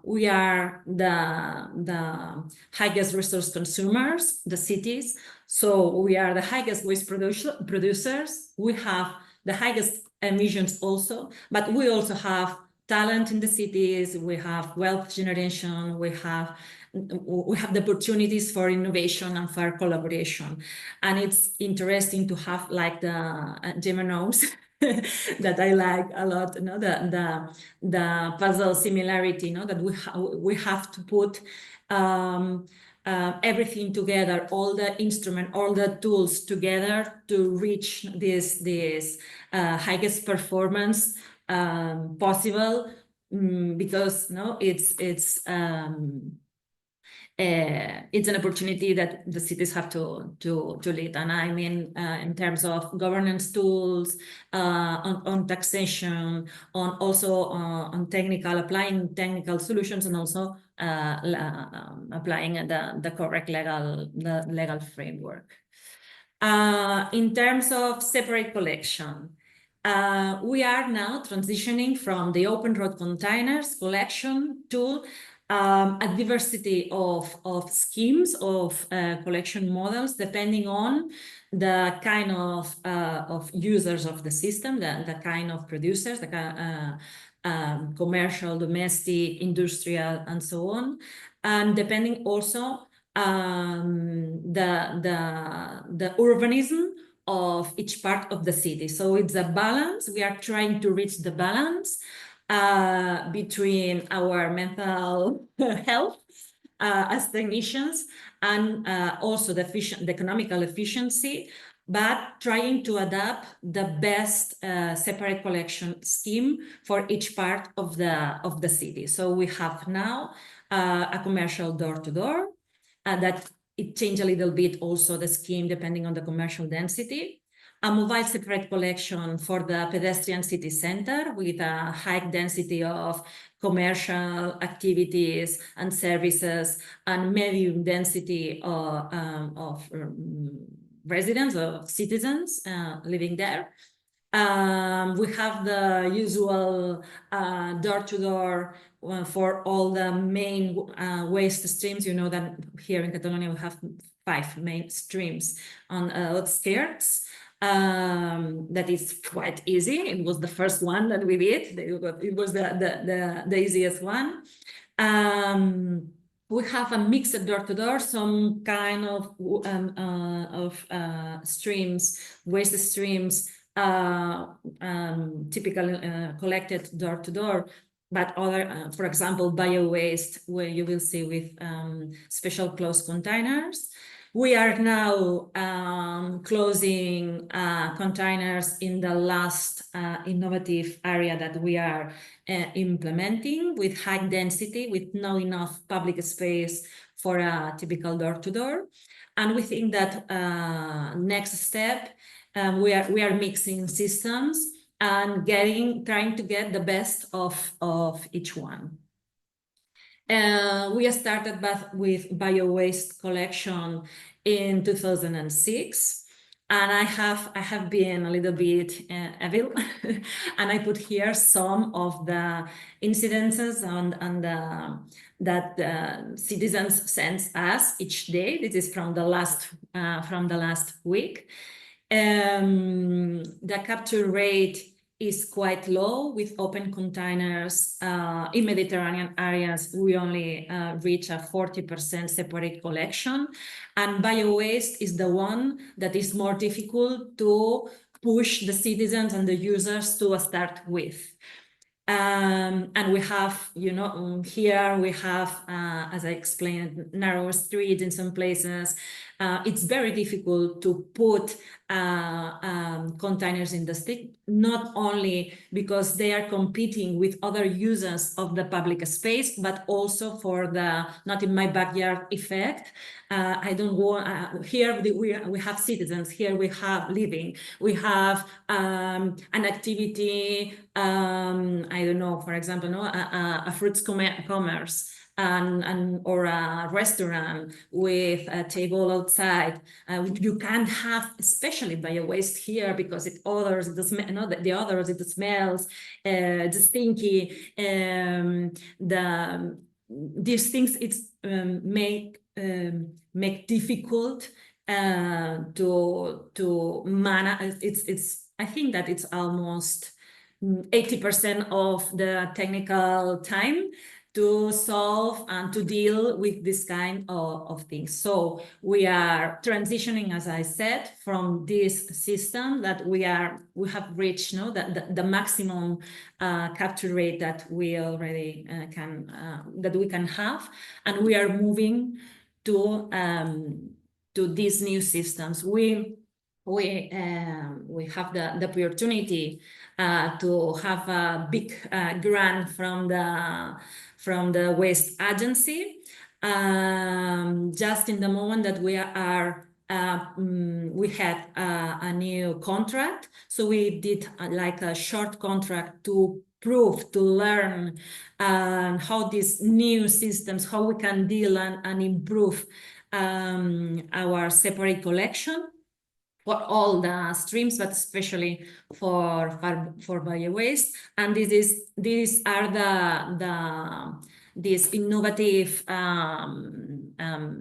We are the highest resource consumers, the cities. So we are the highest waste producers. We have the highest emissions also, but we also have talent in the cities. We have wealth generation. We have the opportunities for innovation and for collaboration. And it's interesting to have like the Geminos that I like a lot, you know, the puzzle similarity, you know, that we have to put everything together, all the instrument, all the tools together to reach this highest performance possible, because it's an opportunity that the cities have to lead. And I mean, in terms of governance tools, on taxation, on applying technical solutions, and also applying the correct legal framework. In terms of separate collection, we are now transitioning from the open road containers collection to a diversity of schemes, of collection models, depending on the kind of users of the system, the kind of producers, the commercial, domestic, industrial, and so on, and depending also the urbanism of each part of the city. So it's a balance. We are trying to reach the balance between our mental health as technicians and also the economical efficiency, but trying to adapt the best separate collection scheme for each part of the city. So we have now a commercial door-to-door that it changed a little bit also the scheme depending on the commercial density. A mobile separate collection for the pedestrian city center with a high density of commercial activities and services, and medium density of residents, of citizens living there. We have the usual door-to-door for all the main waste streams. You know that here in Catalonia we have 5 main streams on outskirts. that is quite easy. It was the first one that we did. It was the easiest one. We have a mixed door-to-door, some kind of streams, waste streams, typically collected door-to-door, but other, for example, bio-waste, where you will see with special closed containers. We are now closing containers in the last innovative area that we are implementing with high density, with not enough public space for a typical door-to-door. And we think that next step, we are mixing systems and trying to get the best of each one. We started with bio-waste collection in 2006, and I have been a little bit evil, and I put here some of the incidences that citizens send us each day. This is from the last week. The capture rate is quite low with open containers. In Mediterranean areas, we only reach a 40% separate collection. And bio-waste is the one that is more difficult to push the citizens and the users to start with. And we have, here we have, as I explained, narrow streets in some places. It's very difficult to put containers in the street, not only because they are competing with other users of the public space, but also for the not in my backyard effect. I don't want, here we have citizens, here we have living, we have an activity, I don't know, for example, a fruits commerce, or a restaurant with a table outside. You can't have, especially bio-waste here, because it odors, the odors, it smells, it's stinky. These things make difficult to manage. I think that it's almost 80% of the technical time to solve and to deal with this kind of things. So we are transitioning, as I said, from this system that we have reached the maximum capture rate that we already can have, and we are moving to these new systems. We have the opportunity to have a big grant from the waste agency. Just in the moment that we had a new contract, so we did like a short contract to learn how these new systems, how we can deal and improve our separate collection for all the streams, but especially for bio-waste. And these are these innovative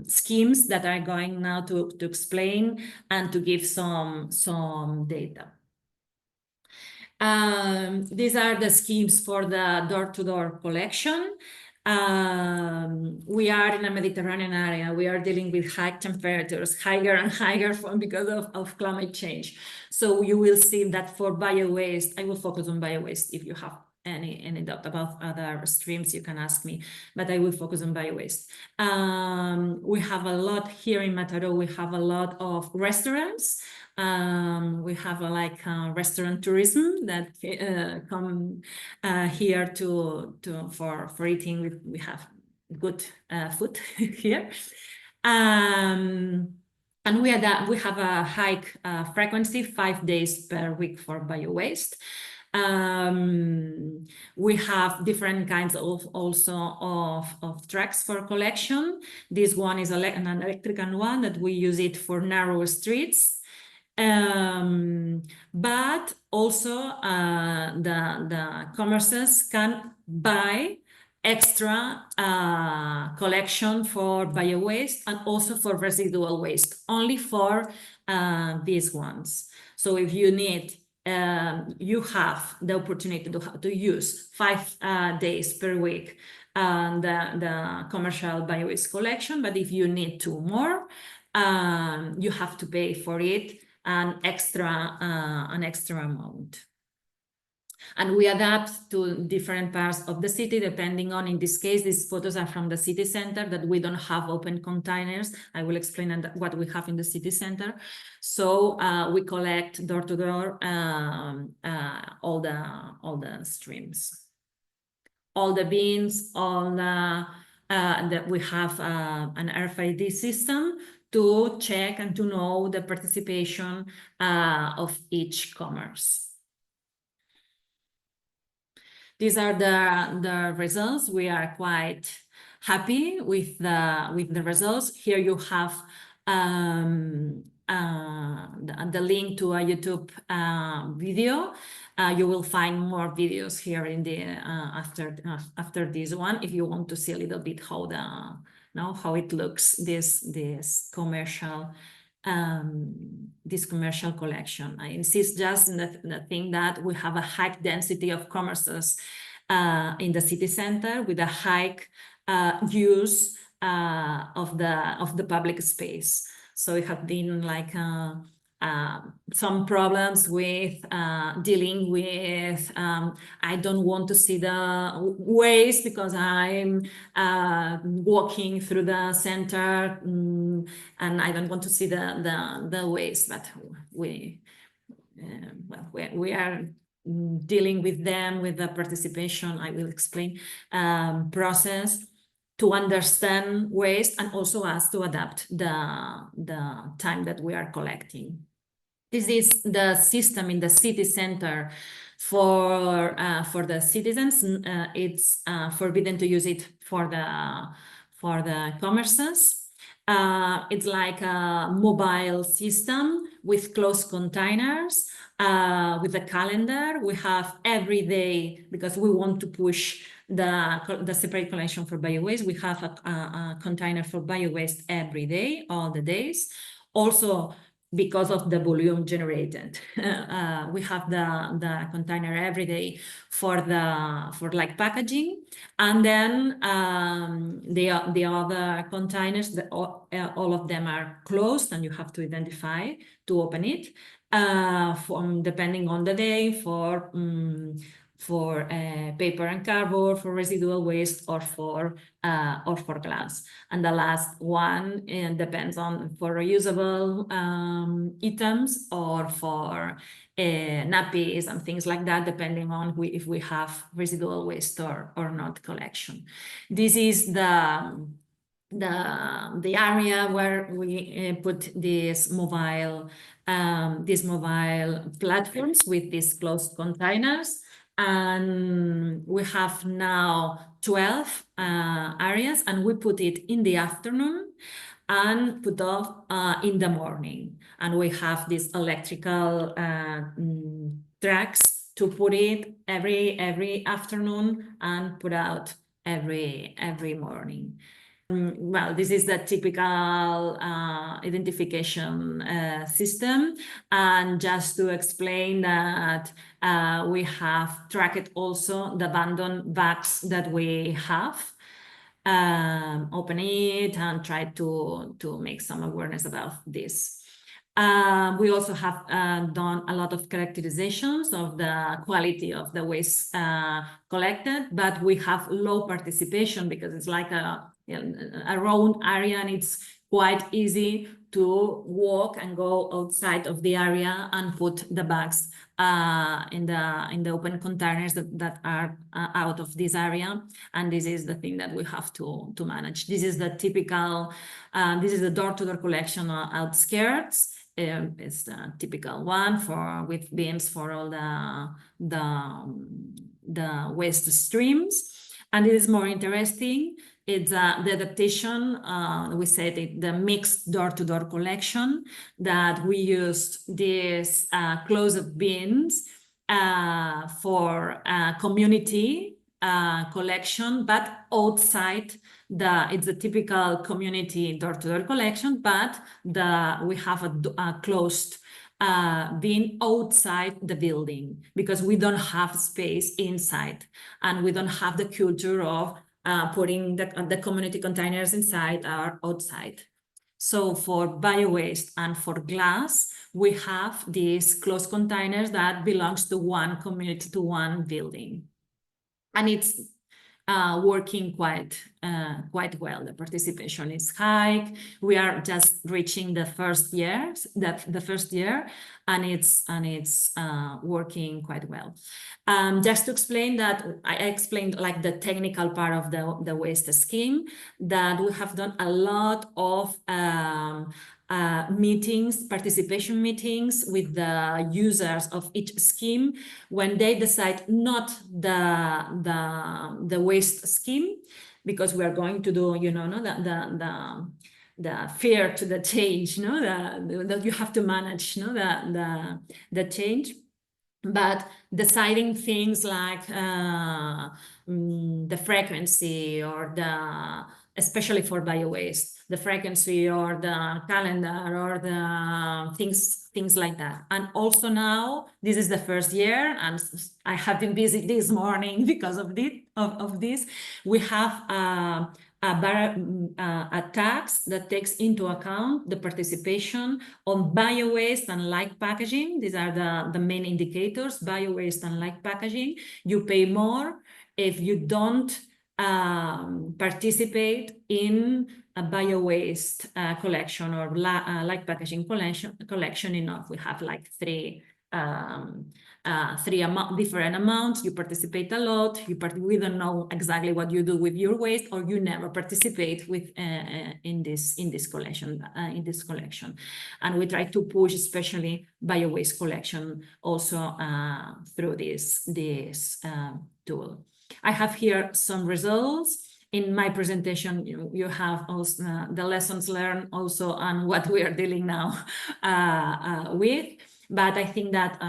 schemes that are going now to explain and to give some data. These are the schemes for the door-to-door collection. We are in a Mediterranean area. We are dealing with high temperatures, higher and higher because of climate change. So you will see that for bio-waste, I will focus on bio-waste. If you have any doubt about other streams, you can ask me, but I will focus on bio-waste. We have a lot here in Matarò. We have a lot of restaurants. We have restaurant tourism that come here for eating. We have good food here, and we have a high frequency, 5 days per week for bio-waste. We have different kinds of trucks for collection. This one is an electrical one that we use it for narrow streets. But also the commerces can buy extra collection for bio-waste and also for residual waste, only for these ones. So if you need, you have the opportunity to use 5 days per week the commercial bio-waste collection, but if you need 2 more, you have to pay for it an extra amount. And we adapt to different parts of the city, depending on, in this case, these photos are from the city center, that we don't have open containers. I will explain what we have in the city center. So we collect door to door all the streams, all the bins, all that we have an RFID system to check and to know the participation of each commerce. These are the results. We are quite happy with the results. Here you have the link to a YouTube video. You will find more videos here in the after this one, if you want to see a little bit how it looks, this commercial collection. I insist just in the thing that we have a high density of commerces in the city center, with a high use of the public space. So it had been like some problems with dealing with I don't want to see the waste because I'm walking through the center, and I don't want to see the waste, but we are dealing with them with the participation, I will explain, process to understand waste, and also us to adapt the time that we are collecting. This is the system in the city center for the citizens. It's forbidden to use it for the commerces. It's like a mobile system with closed containers, with a calendar. We have every day, because we want to push the separate collection for bio-waste. We have a container for bio-waste every day, all the days. Also, because of the volume generated, we have the container every day for like packaging, and then the other containers, all of them are closed, and you have to identify to open it, depending on the day, for paper and cardboard, for residual waste, or for glass. And the last one depends on for reusable items, or for nappies and things like that, depending on if we have residual waste or not collection. This is the area where we put these mobile platforms with these closed containers. And we have now 12 areas, and we put it in the afternoon and put off in the morning. And we have these electrical tracks to put it every afternoon and put out every morning. Well, this is the typical identification system. And just to explain that we have tracked also the abandoned bags that we have. Open it and try to make some awareness about this. We also have done a lot of characterizations of the quality of the waste collected, but we have low participation because it's like a round area, and it's quite easy to walk and go outside of the area and put the bags in the open containers that are out of this area. And this is the thing that we have to manage. This is the typical, this is the door-to-door collection outskirts. It's the typical one with bins for all the waste streams. And it is more interesting. It's the adaptation, we said the mixed door-to-door collection, that we used these closed bins for community collection, but outside it's a typical community door-to-door collection, but we have a closed being outside the building, because we don't have space inside, and we don't have the culture of putting the community containers inside or outside. So for bio-waste and for glass, we have these closed containers that belongs to one community, to one building. And it's working quite well. The participation is high. We are just reaching the first year, and it's working quite well. Just to explain that, I explained like the technical part of the waste scheme, that we have done a lot of participation meetings with the users of each scheme when they decide not the waste scheme, because we are going to do, the fear to the change, that you have to manage, the change. But deciding things like the frequency, or especially for bio-waste, the frequency or the calendar or the things like that. And also now, this is the first year, and I have been busy this morning because of this. We have a tax that takes into account the participation on bio-waste and light packaging. These are the main indicators: bio-waste and light packaging. You pay more if you don't participate in a bio-waste collection or light packaging collection enough. We have like three different amounts. You participate a lot. We don't know exactly what you do with your waste, or you never participate with in this collection. And we try to push especially bio-waste collection also through this tool. I have here some results. In my presentation, you have also the lessons learned also on what we are dealing now with. But I think that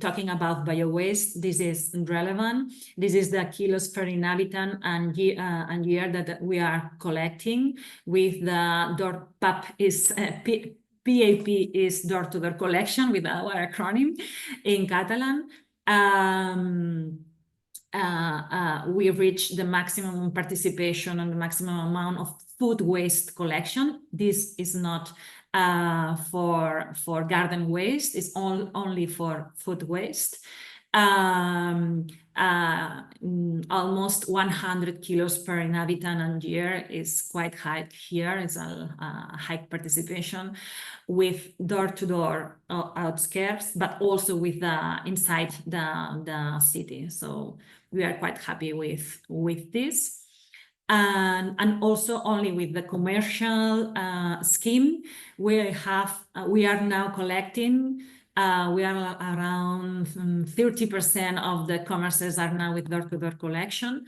talking about bio-waste, this is relevant. This is the kilos per inhabitant and year that we are collecting with the PAP is PAP is door-to-door collection with our acronym in Catalan. We reached the maximum participation and the maximum amount of food waste collection. This is not for garden waste, it's only for food waste. Almost 100 kilos per inhabitant and year is quite high here. It's a high participation with door-to-door outskirts, but also with inside the city. So we are quite happy with this. And also only with the commercial scheme, we are now collecting. We are around 30% of the commerces are now with door-to-door collection.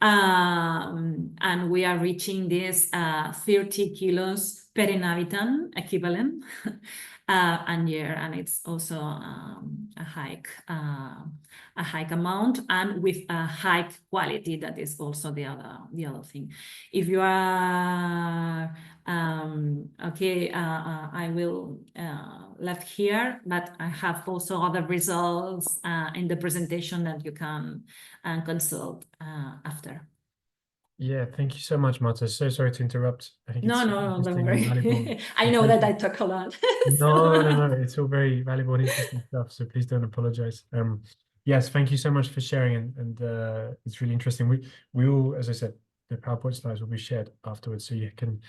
And we are reaching this 30 kilos per inhabitant equivalent and year, and it's also a high amount, and with a high quality. That is also the other thing. If you are okay, I will left here, but I have also other results in the presentation that you can consult after. Yeah, thank you so much, Marta. So sorry to interrupt. I think No, don't worry. I know that I talk a lot. No. It's all very valuable and interesting stuff. So please don't apologize. Yes, thank you so much for sharing, and it's really interesting. We all, as I said, the PowerPoint slides will be shared afterwards, so you can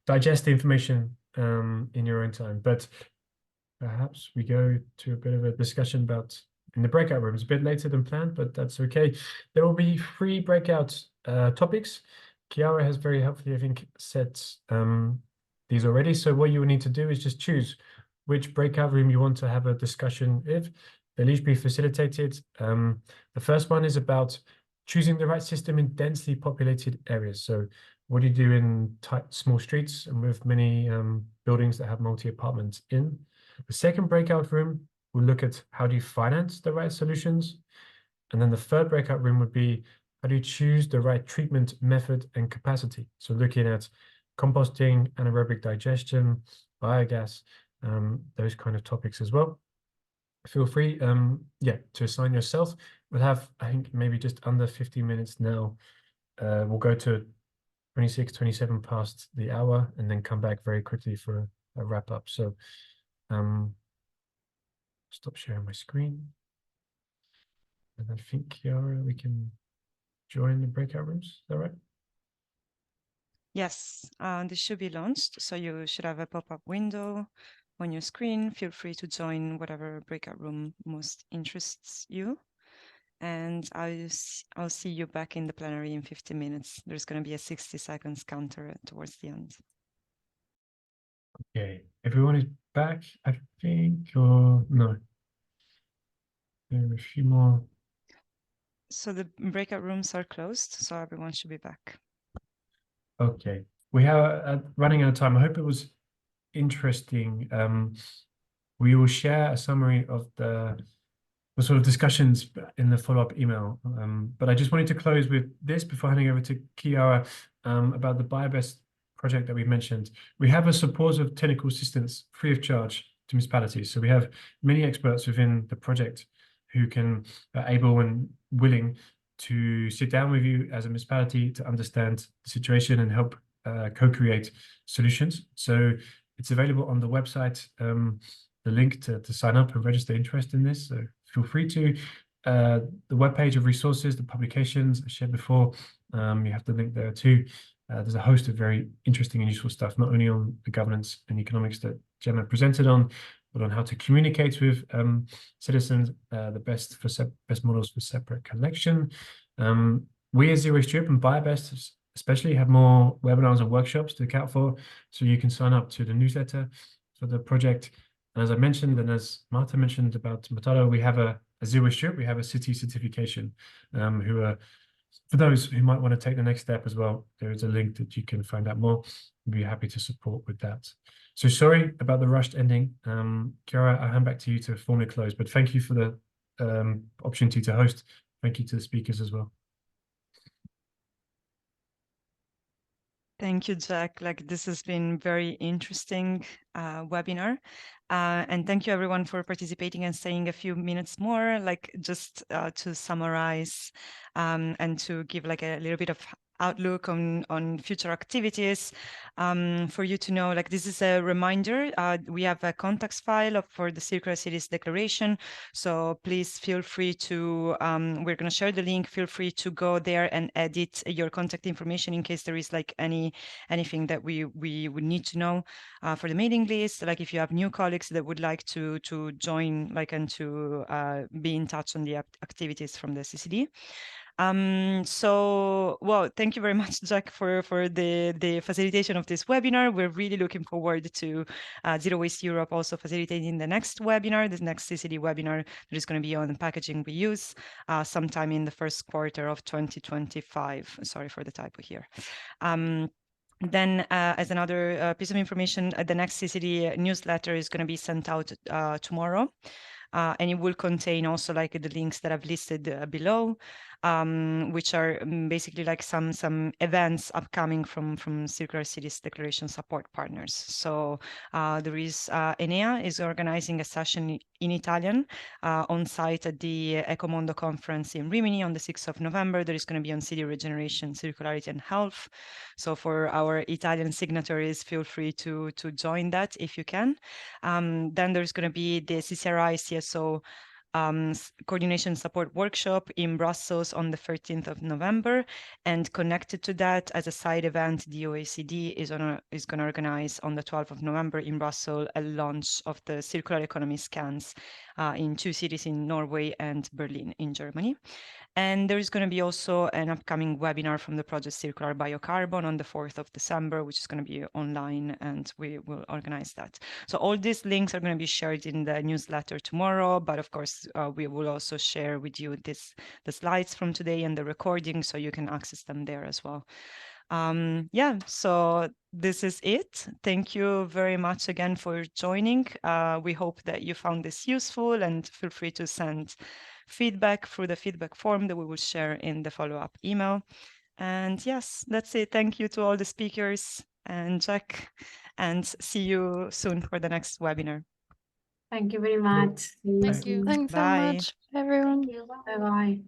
digest the information in your own time. But perhaps we go to a bit of a discussion about in the breakout rooms, a bit later than planned, but that's okay. There will be 3 breakout topics. Chiara has very helpfully, I think, set these already. So what you will need to do is just choose which breakout room you want to have a discussion with. They'll each be facilitated. The first one is about choosing the right system in densely populated areas. So what do you do in tight, small streets and with many buildings that have multi-apartments in? The second breakout room will look at how do you finance the right solutions. And then the third breakout room would be how do you choose the right treatment method and capacity? So looking at composting, anaerobic digestion, biogas, those kind of topics as well. Feel free, to assign yourself. We'll have, I think, maybe just under 50 minutes now. We'll go to 26, 27 past the hour, and then come back very quickly for a wrap up. So, stop sharing my screen. And I think, Chiara, we can join the breakout rooms. Is that right? Yes, this should be launched. So you should have a pop-up window on your screen. Feel free to join whatever breakout room most interests you. And I'll see you back in the plenary in 50 minutes. There's going to be a 60 seconds counter towards the end. Okay, everyone is back, I think, or no? There are a few more. So the breakout rooms are closed, so everyone should be back. Okay, we have running out of time. I hope it was interesting. We will share a summary of the sort of discussions in the follow-up email. But I just wanted to close with this before handing over to Chiara about the Biobest project that we mentioned. We have a supportive technical assistance free of charge to municipalities. So we have many experts within the project who can able and willing to sit down with you as a municipality to understand the situation and help co-create solutions. So it's available on the website, the link to sign up and register interest in this. So feel free to. The webpage of resources, the publications I shared before, you have the link there too. There's a host of very interesting and useful stuff, not only on the governance and economics that Gemma presented on, but on how to communicate with citizens, the best models for separate collection. We as Zero Waste Europe and Biobest especially have more webinars and workshops to look out for, so you can sign up to the newsletter for the project. And as I mentioned, and as Marta mentioned about Matarò, we have a Zero Waste Europe, we have a city certification, who are, for those who might want to take the next step as well, there is a link that you can find out more. We'd be happy to support with that. So sorry about the rushed ending. Chiara, I'll hand back to you to formally close, but thank you for the opportunity to host. Thank you to the speakers as well. Thank you, Jack. Like, this has been very interesting webinar. And thank you everyone for participating and staying a few minutes more, like just to summarize and to give like a little bit of outlook on future activities. For you to know, like, this is a reminder. We have a contacts file for the Circular Cities Declaration. So please feel free to, we're going to share the link. Feel free to go there and edit your contact information in case there is like anything that we would need to know for the mailing list. Like if you have new colleagues that would like to join, like, and to be in touch on the activities from the CCD. So, well, thank you very much, Jack, for the facilitation of this webinar. We're really looking forward to Zero Waste Europe also facilitating the next webinar, the next CCD webinar that is going to be on packaging reuse sometime in the first quarter of 2025. Sorry for the typo here. Then, as another piece of information, the next CCD newsletter is going to be sent out tomorrow. And it will contain also like the links that I've listed below, which are basically like some events upcoming from Circular Cities Declaration support partners. So there is Enea is organizing a session in Italian on site at the Ecomondo conference in Rimini on the 6th of November. There is going to be on city regeneration, circularity and health. So for our Italian signatories, feel free to join that if you can. Then there's going to be the CCRI CSO coordination support workshop in Brussels on the 13th of November, and connected to that as a side event, the OECD is going to organize on the 12th of November in Brussels a launch of the circular economy scans in 2 cities in Norway and Berlin in Germany. And there is going to be also an upcoming webinar from the project Circular Biocarbon on the 4th of December, which is going to be online, and we will organize that. So all these links are going to be shared in the newsletter tomorrow, but of course, we will also share with you the slides from today and the recording, so you can access them there as well. Yeah, so this is it. Thank you very much again for joining. We hope that you found this useful, and feel free to send feedback through the feedback form that we will share in the follow-up email. And yes, that's it. Thank you to all the speakers. and Jack, and see you soon for the next webinar. Thank you very much. Thank you. Thanks so Bye. much, everyone. Bye bye.